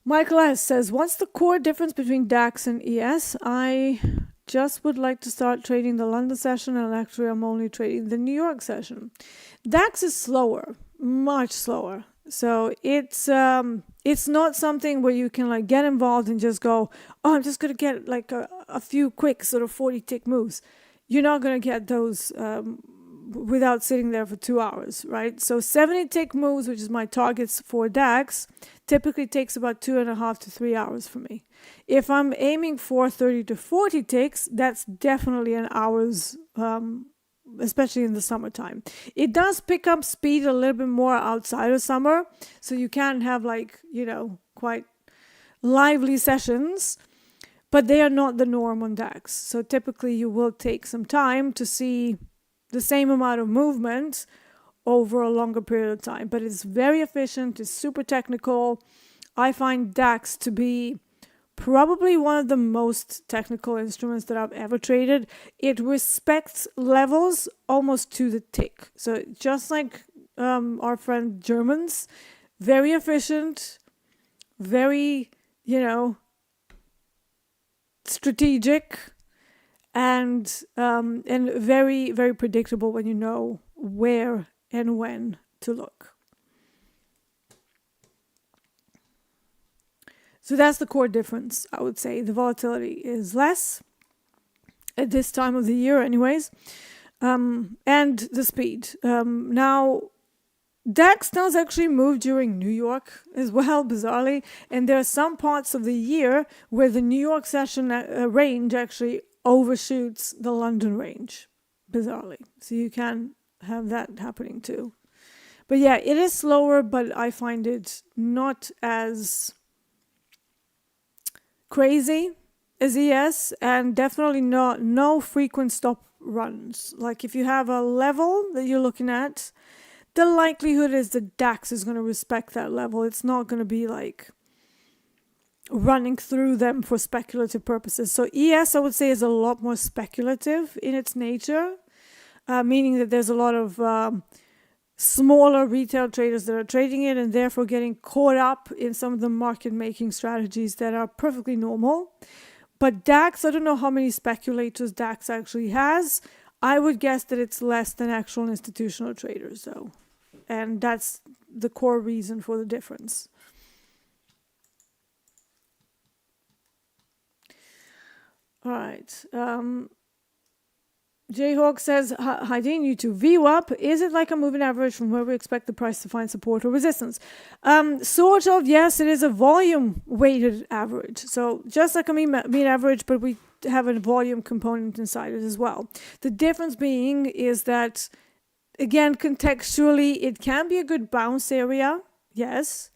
Michael S. says, what's the core difference between DAX and ES? I just would like to start trading the London session, and actually I'm only trading the New York session. DAX is slower, much slower. So it's not something where you can like get involved and just go, oh, I'm just going to get like a few quick sort of 40 tick moves. You're not going to get those without sitting there for 2 hours, right? So 70 tick moves, which is my targets for DAX, typically takes about 2.5 to 3 hours for me. If I'm aiming for 30 to 40 ticks, that's definitely an hour's, especially in the summertime. It does pick up speed a little bit more outside of summer, so you can have like, you know, quite lively sessions, but they are not the norm on DAX. So typically you will take some time to see the same amount of movement over a longer period of time. But it's very efficient. It's super technical. I find DAX to be probably one of the most technical instruments that I've ever traded. It respects levels almost to the tick. So just like our friend Germans, very efficient, very, strategic, and very, very predictable when you know where and when to look. So that's the core difference, I would say. The volatility is less at this time of the year anyways, and the speed. Now, DAX does actually move during New York as well, bizarrely, and there are some parts of the year where the New York session range actually overshoots the London range, bizarrely. So you can have that happening too. But yeah, it is slower, but I find it not as crazy as ES, and definitely no frequent stop runs. Like if you have a level that you're looking at, the likelihood is the DAX is going to respect that level. It's not going to be like running through them for speculative purposes. So ES, I would say, is a lot more speculative in its nature, meaning that there's a lot of smaller retail traders that are trading it and therefore getting caught up in some of the market making strategies that are perfectly normal. But DAX, I don't know how many speculators DAX actually has. I would guess that it's less than actual institutional traders though. And that's the core reason for the difference. All right. Jayhawk says, hi Dean, YouTube. VWAP, is it like a moving average from where we expect the price to find support or resistance? Sort of, yes, it is a volume weighted average. So just like a mean average, but we have a volume component inside it as well. The difference being is that, again, contextually, it can be a good bounce area, yes,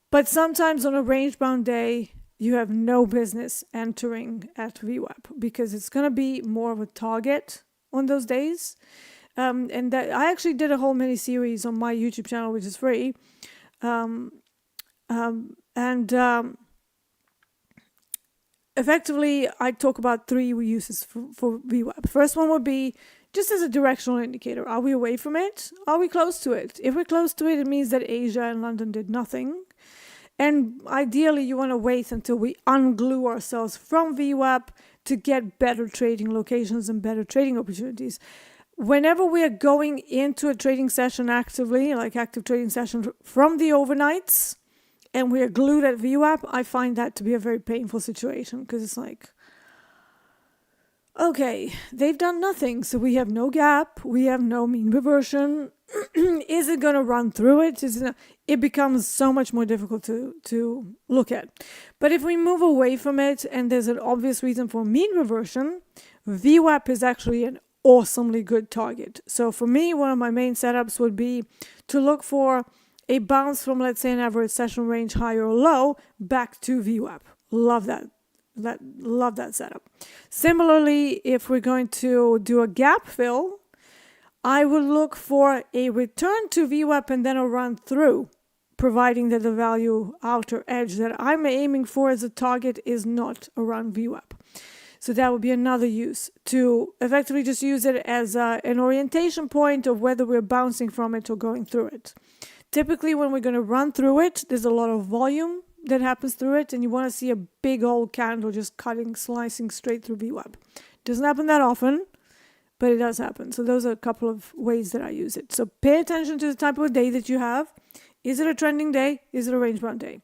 but sometimes on a range-bound day, you have no business entering at VWAP because it's going to be more of a target on those days. And that I actually did a whole mini series on my YouTube channel, which is free. Effectively, I talk about three uses for VWAP. First one would be just as a directional indicator. Are we away from it? Are we close to it? If we're close to it, it means that Asia and London did nothing. And ideally, you want to wait until we unglue ourselves from VWAP to get better trading locations and better trading opportunities. Whenever we are going into a trading session actively, like active trading session from the overnights, and we are glued at VWAP, I find that to be a very painful situation because it's like, okay, they've done nothing. So we have no gap. We have no mean reversion. Is it going to run through it? It becomes so much more difficult to look at. But if we move away from it and there's an obvious reason for mean reversion, VWAP is actually an awesomely good target. So for me, one of my main setups would be to look for a bounce from, let's say, an average session range high or low back to VWAP. Love that. Love that setup. Similarly, if we're going to do a gap fill, I would look for a return to VWAP and then a run through, providing that the value outer edge that I'm aiming for as a target is not around VWAP. So that would be another use, to effectively just use it as an orientation point of whether we're bouncing from it or going through it. Typically, when we're going to run through it, there's a lot of volume that happens through it, and you want to see a big old candle just slicing straight through VWAP. Doesn't happen that often, but it does happen. So those are a couple of ways that I use it. So pay attention to the type of day that you have. Is it a trending day? Is it a range-bound day?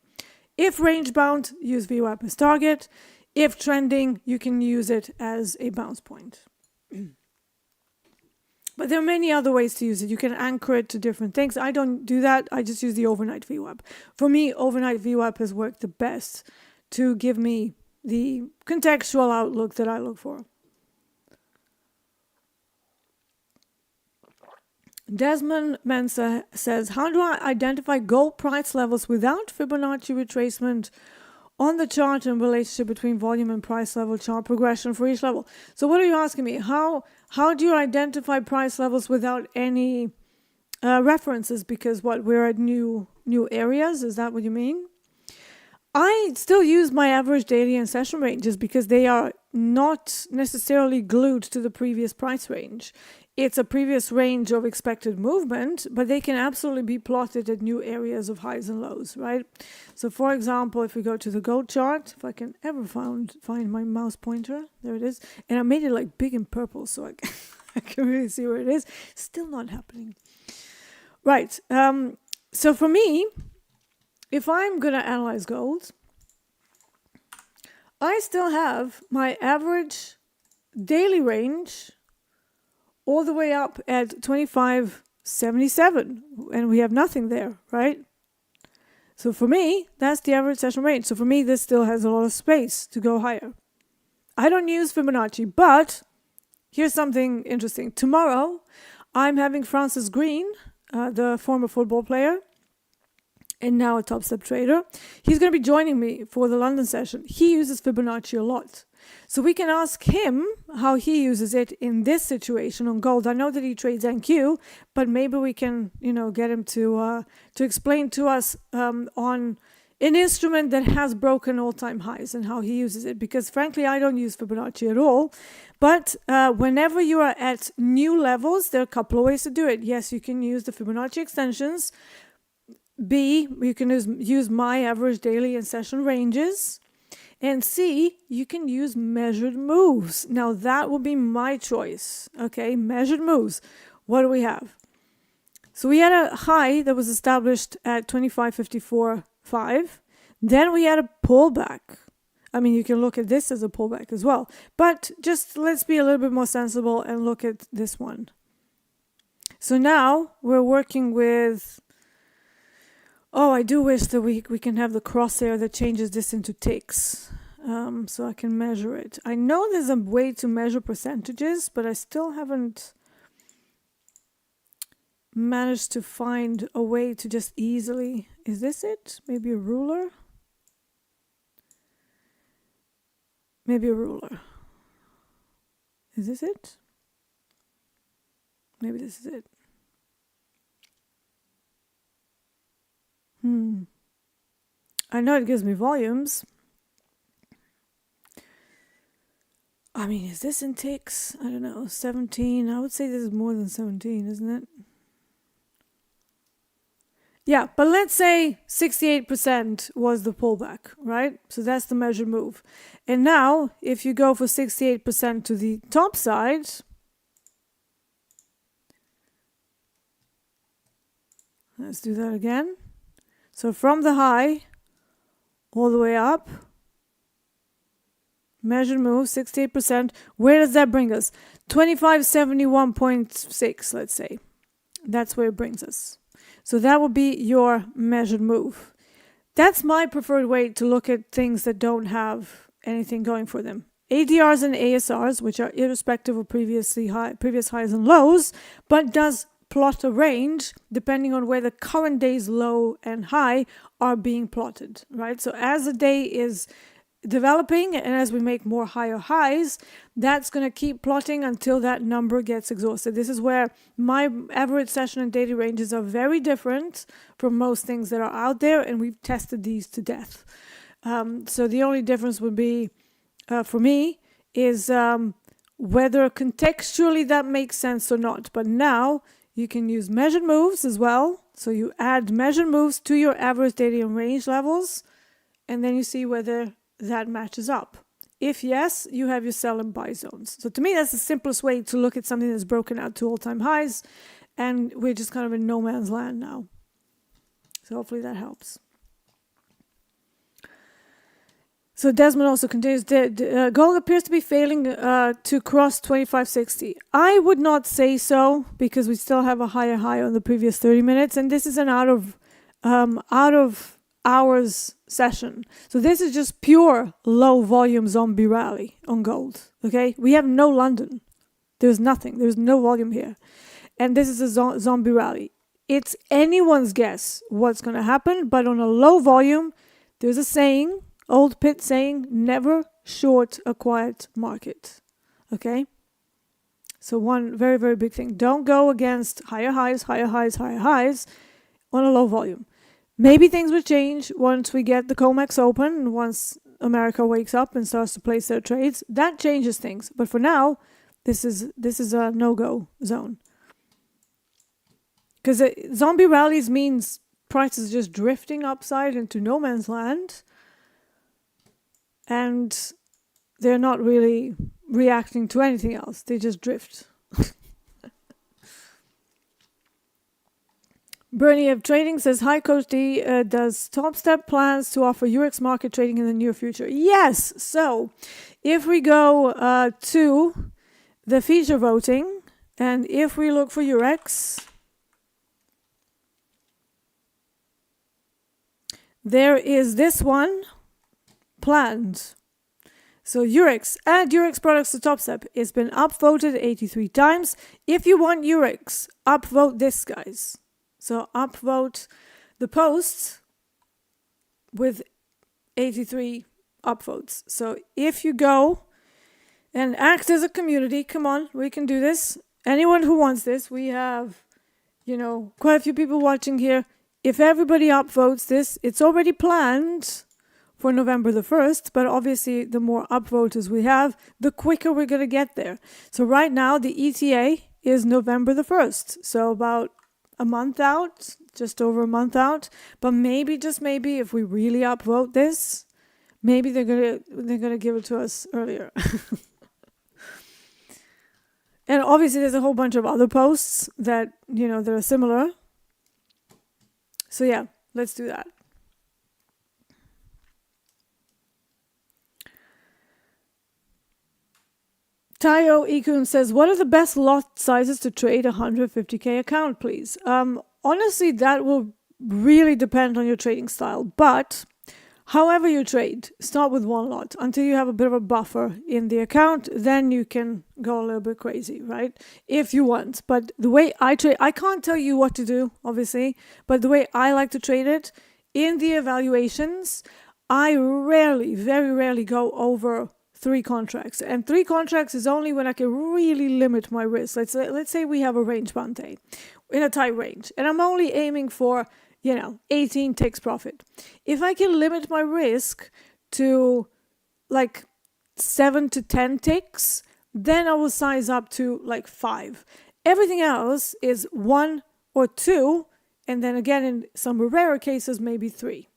If range-bound, use VWAP as target. If trending, you can use it as a bounce point. But there are many other ways to use it. You can anchor it to different things. I don't do that. I just use the overnight VWAP. For me, overnight VWAP has worked the best to give me the contextual outlook that I look for. Desmond Mensa says, how do I identify gold price levels without Fibonacci retracement on the chart and relationship between volume and price level, chart progression for each level. So what are you asking me? How do you identify price levels without any references? Because we're at new areas. Is that what you mean? I still use my average daily and session ranges because they are not necessarily glued to the previous price range. It's a previous range of expected movement, but they can absolutely be plotted at new areas of highs and lows, right? So for example, if we go to the gold chart, if I can ever find my mouse pointer, there it is. And I made it like big and purple so I can really see where it is. Still not happening. Right. So for me, if I'm going to analyze gold, I still have my average daily range all the way up at 25.77, and we have nothing there, right? So for me, that's the average session range. So for me, this still has a lot of space to go higher. I don't use Fibonacci, but here's something interesting. Tomorrow, I'm having Francis Green, the former football player, and now a Topstep trader. He's going to be joining me for the London session. He uses Fibonacci a lot. So we can ask him how he uses it in this situation on gold. I know that he trades NQ, but maybe we can, get him to explain to us on an instrument that has broken all-time highs and how he uses it. Because frankly, I don't use Fibonacci at all. But whenever you are at new levels, there are a couple of ways to do it. Yes, you can use the Fibonacci extensions. B, you can use my average daily and session ranges. And C, you can use measured moves. Now that will be my choice. Okay, measured moves. What do we have? So we had a high that was established at 25.54.5. Then we had a pullback. I mean, you can look at this as a pullback as well. But just let's be a little bit more sensible and look at this one. So now we're working with... Oh, I do wish that we can have the crosshair that changes this into ticks, so I can measure it. I know there's a way to measure percentages, but I still haven't managed to find a way to just easily... Is this it? Maybe a ruler? Maybe a ruler. Is this it? Maybe this is it. I know it gives me volumes. I mean, is this in ticks? I don't know, 17. I would say this is more than 17, isn't it? Yeah, but let's say 68% was the pullback, right? So that's the measured move. And now, if you go for 68% to the top side, let's do that again. So from the high all the way up, measured move, 68%. Where does that bring us? 2571.6, let's say. That's where it brings us. So that would be your measured move. That's my preferred way to look at things that don't have anything going for them. ADRs and ASRs, which are irrespective of previous highs and lows, but does plot a range depending on where the current day's low and high are being plotted, right? So as the day is developing and as we make more higher highs, that's going to keep plotting until that number gets exhausted. This is where my average session and daily ranges are very different from most things that are out there, and we've tested these to death. So the only difference would be, for me, is whether contextually that makes sense or not. But now you can use measured moves as well. So you add measured moves to your average daily and range levels, and then you see whether that matches up. If yes, you have your sell and buy zones. So to me, that's the simplest way to look at something that's broken out to all-time highs, and we're just kind of in no man's land now. So hopefully that helps. So Desmond also continues, gold appears to be failing to cross 2560. I would not say so, because we still have a higher high on the previous 30 minutes, and this is an out of hours session. So this is just pure low volume zombie rally on gold. Okay, we have no London. There's nothing. There's no volume here, and this is a zombie rally. It's anyone's guess what's going to happen, but on a low volume, there's a saying. Old Pitt saying, never short a quiet market. Okay? So one very, very big thing. Don't go against higher highs, higher highs, higher highs on a low volume. Maybe things will change once we get the COMEX open, once America wakes up and starts to place their trades. That changes things. But for now, this is a no-go zone. Because zombie rallies means prices just drifting upside into no man's land. And they're not really reacting to anything else. They just drift. Bernie of Trading says, hi, Coach D. Does Topstep plans to offer Urex market trading in the near future? Yes. So if we go to the feature voting, and if we look for Urex, there is this one planned. So Urex, add Urex products to Topstep. It's been upvoted 83 times. If you want Urex, upvote this, guys. So upvote the posts with 83 upvotes. So if you go and act as a community, come on, we can do this. Anyone who wants this, we have, quite a few people watching here. If everybody upvotes this, it's already planned for November the 1st, but obviously the more upvoters we have, the quicker we're going to get there. So right now, the ETA is November the 1st. So about a month out, just over a month out. But maybe, just maybe, if we really upvote this, maybe they're gonna give it to us earlier. And obviously there's a whole bunch of other posts that, that are similar. So yeah, let's do that. Tayo Ikun says, what are the best lot sizes to trade a 150k account, please? Honestly, that will really depend on your trading style. But however you trade, start with one lot until you have a bit of a buffer in the account. Then you can go a little bit crazy, right? If you want. But the way I trade, I can't tell you what to do, obviously. But the way I like to trade it, in the evaluations, I rarely, very rarely go over 3 contracts. And 3 contracts is only when I can really limit my risk. Let's say we have a range bound day in a tight range, and I'm only aiming for, 18 ticks profit. If I can limit my risk to like 7 to 10 ticks, then I will size up to like 5. Everything else is 1 or 2, and then again in some rarer cases maybe 3.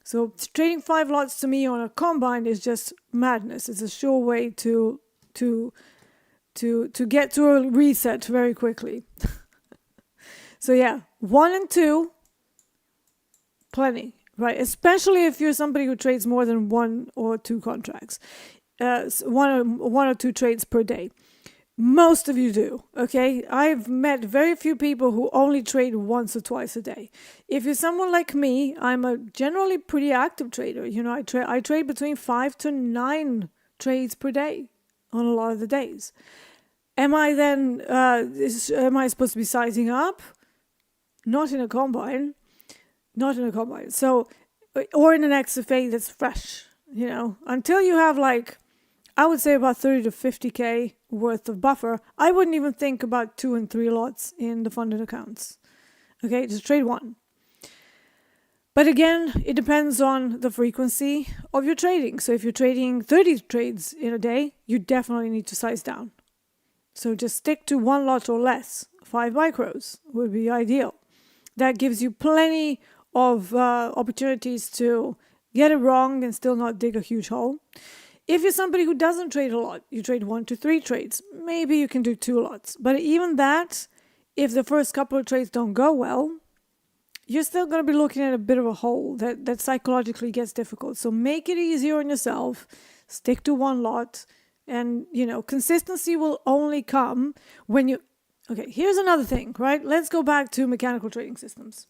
So trading 5 lots to me on a combine is just madness. It's a sure way to get to a reset very quickly. So yeah, 1 and 2, plenty, right? Especially if you're somebody who trades more than 1 or 2 contracts, one or two trades per day. Most of you do, okay? I've met very few people who only trade once or twice a day. If you're someone like me, I'm a generally pretty active trader. I trade between 5 to 9 trades per day on a lot of the days. Am I then, am I supposed to be sizing up? Not in a combine. Not in a combine. So, or in an XFA that's fresh, until you have I would say about 30 to 50k worth of buffer. I wouldn't even think about 2 and 3 lots in the funded accounts. Okay, just trade 1. But again, it depends on the frequency of your trading. So if you're trading 30 trades in a day, you definitely need to size down. So just stick to 1 lot or less. 5 micros would be ideal. That gives you plenty of opportunities to get it wrong and still not dig a huge hole. If you're somebody who doesn't trade a lot, you trade 1 to 3 trades, maybe you can do 2 lots. But even that, if the first couple of trades don't go well, you're still going to be looking at a bit of a hole that psychologically gets difficult. So make it easier on yourself, stick to 1 lot, and, consistency will only come when you... Okay, here's another thing, right? Let's go back to mechanical trading systems.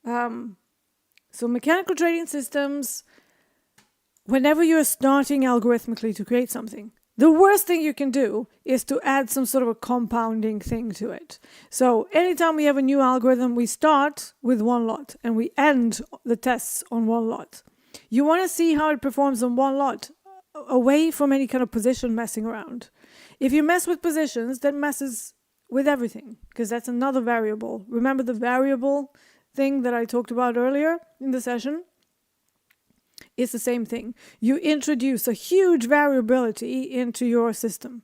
So mechanical trading systems... Whenever you're starting algorithmically to create something, the worst thing you can do is to add some sort of a compounding thing to it. So anytime we have a new algorithm, we start with 1 lot and we end the tests on 1 lot. You want to see how it performs on one lot, away from any kind of position messing around. If you mess with positions, that messes with everything, because that's another variable. Remember the variable thing that I talked about earlier in the session? It's the same thing. You introduce a huge variability into your system.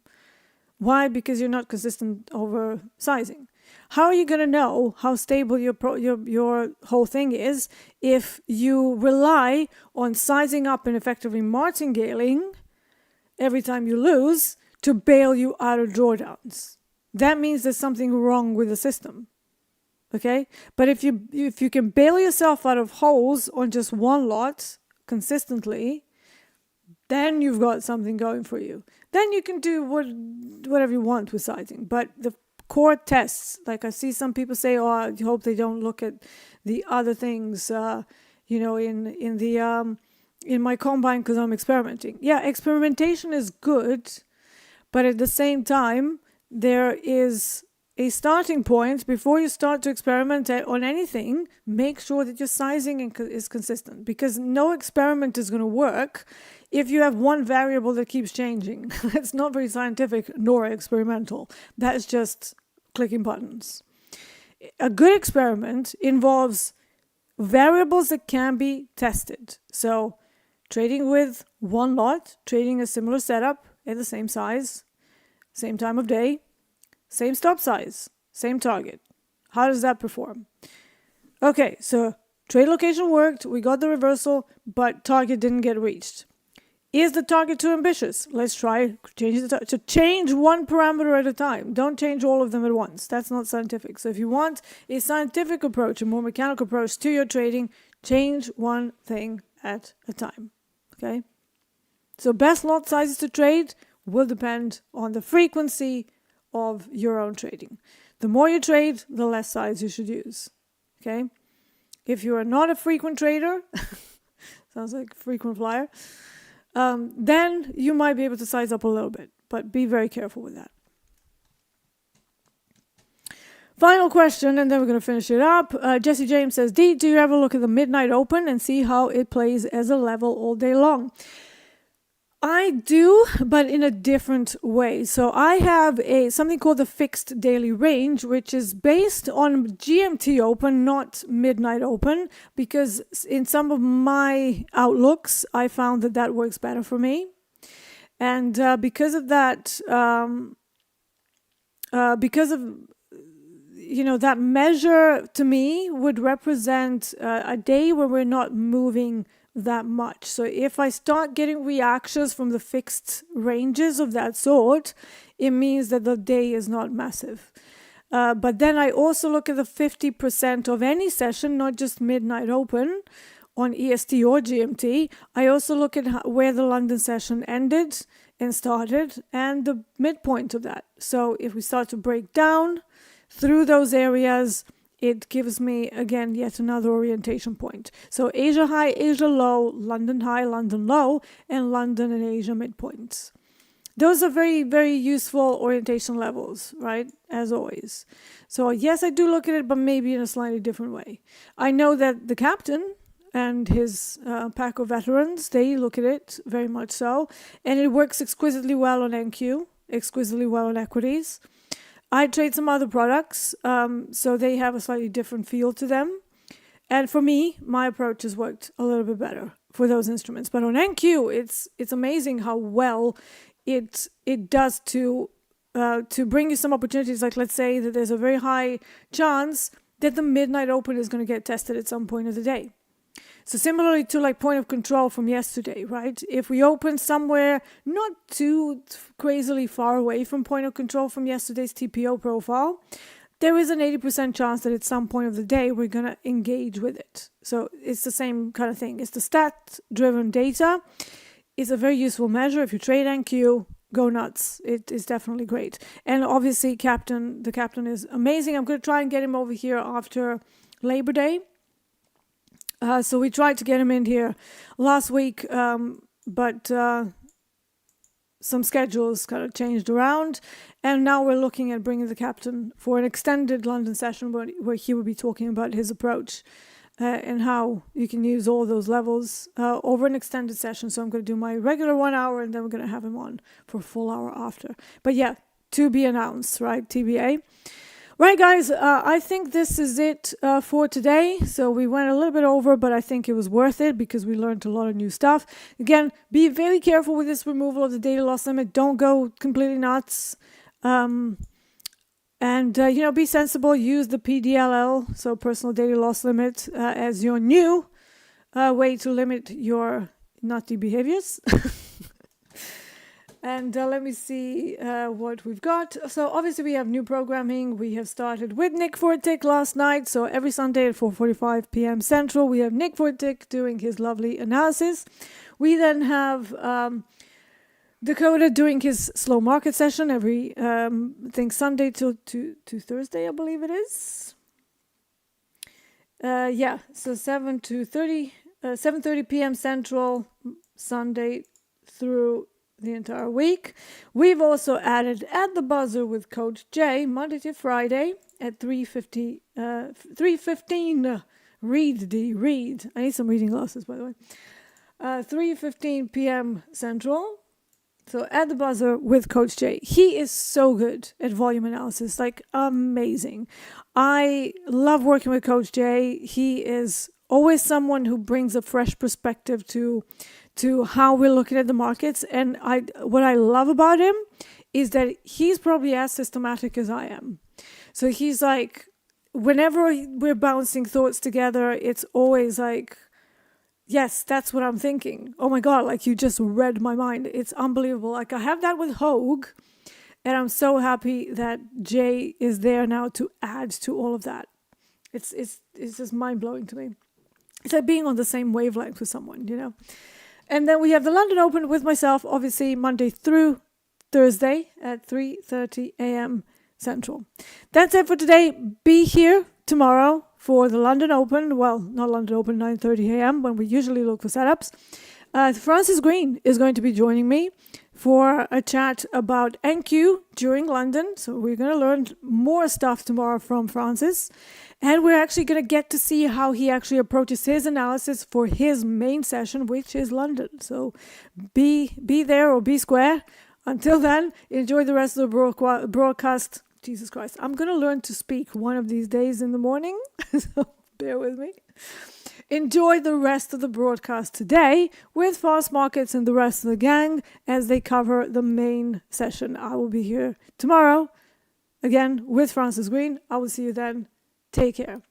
Why? Because you're not consistent over sizing. How are you going to know how stable your whole thing is if you rely on sizing up and effectively martingale every time you lose to bail you out of drawdowns? That means there's something wrong with the system. Okay? But if you can bail yourself out of holes on just one lot consistently, then you've got something going for you. Then you can do whatever you want with sizing. But the core tests, like I see some people say, oh, I hope they don't look at the other things, in my combine because I'm experimenting. Yeah, experimentation is good, but at the same time, there is a starting point. Before you start to experiment on anything, make sure that your sizing is consistent, because no experiment is going to work if you have one variable that keeps changing. It's not very scientific nor experimental. That's just clicking buttons. A good experiment involves variables that can be tested. So trading with one lot, trading a similar setup at the same size, same time of day, same stop size, same target. How does that perform? Okay, so trade location worked, we got the reversal, but target didn't get reached. Is the target too ambitious? Let's try change the target. So change one parameter at a time. Don't change all of them at once. That's not scientific. So if you want a scientific approach, a more mechanical approach to your trading, change one thing at a time. Okay? So best lot sizes to trade will depend on the frequency of your own trading. The more you trade, the less size you should use. Okay? If you are not a frequent trader, sounds like a frequent flyer, then you might be able to size up a little bit, but be very careful with that. Final question, and then we're going to finish it up. Jesse James says, Dee, do you ever look at the midnight open and see how it plays as a level all day long? I do, but in a different way. So I have something called the fixed daily range, which is based on GMT open, not midnight open, because in some of my outlooks, I found that works better for me. And because of that, that measure to me would represent a day where we're not moving that much. So if I start getting reactions from the fixed ranges of that sort, it means that the day is not massive. But then I also look at the 50% of any session, not just midnight open on EST or GMT. I also look at where the London session ended and started and the midpoint of that. So if we start to break down through those areas, it gives me, again, yet another orientation point. So Asia high, Asia low, London high, London low, and London and Asia midpoints. Those are very, very useful orientation levels, right? As always. So yes, I do look at it, but maybe in a slightly different way. I know that the captain and his pack of veterans, they look at it very much so. And it works exquisitely well on NQ, exquisitely well on equities. I trade some other products, so they have a slightly different feel to them. And for me, my approach has worked a little bit better for those instruments. But on NQ, it's amazing how well it does to bring you some opportunities. Like, let's say that there's a very high chance that the midnight open is going to get tested at some point of the day. So similarly to like point of control from yesterday, right? If we open somewhere not too crazily far away from point of control from yesterday's TPO profile, there is an 80% chance that at some point of the day we're going to engage with it. So it's the same kind of thing. It's the stat-driven data. It's a very useful measure. If you trade NQ, go nuts. It is definitely great. And obviously the captain is amazing. I'm going to try and get him over here after Labor Day. So we tried to get him in here last week, but some schedules kind of changed around. And now we're looking at bringing the captain for an extended London session where he will be talking about his approach and how you can use all those levels over an extended session. So I'm going to do my regular 1 hour, and then we're going to have him on for a full hour after. But yeah, to be announced, right? TBA. Right, guys, I think this is it for today. So we went a little bit over, but I think it was worth it because we learned a lot of new stuff. Again, be very careful with this removal of the daily loss limit. Don't go completely nuts. And, be sensible. Use the PDLL, so personal daily loss limit, as your new way to limit your nutty behaviors. And let me see what we've got. So obviously we have new programming. We have started with Nick Fortick last night. So every Sunday at 4:45 p.m. Central, we have Nick Fortick doing his lovely analysis. We then have Dakota doing his slow market session every, Sunday to Thursday, I believe it is. So 7:30 p.m. Central, Sunday through the entire week. We've also added At the Buzzer with Coach Jay, Monday to Friday at 3:15. Read, Dee, read. I need some reading glasses, by the way. 3:15 p.m. Central. So At the Buzzer with Coach Jay. He is so good at volume analysis, like amazing. I love working with Coach Jay. He is always someone who brings a fresh perspective to how we're looking at the markets. And what I love about him is that he's probably as systematic as I am. So he's like, whenever we're bouncing thoughts together, it's always like, yes, that's what I'm thinking. Oh my God, like you just read my mind. It's unbelievable. Like I have that with Hogue, and I'm so happy that Jay is there now to add to all of that. It's just mind-blowing to me. It's like being on the same wavelength with someone, And then we have the London Open with myself, obviously Monday through Thursday at 3:30 a.m. Central. That's it for today. Be here tomorrow for the London Open. Well, not London Open, 9:30 a.m. when we usually look for setups. Francis Green is going to be joining me for a chat about NQ during London. So we're going to learn more stuff tomorrow from Francis. And we're actually going to get to see how he actually approaches his analysis for his main session, which is London. So be there or be square. Until then, enjoy the rest of the broadcast. Jesus Christ. I'm going to learn to speak one of these days in the morning. So bear with me. Enjoy the rest of the broadcast today with Fast Markets and the rest of the gang as they cover the main session. I will be here tomorrow again with Francis Green. I will see you then. Take care.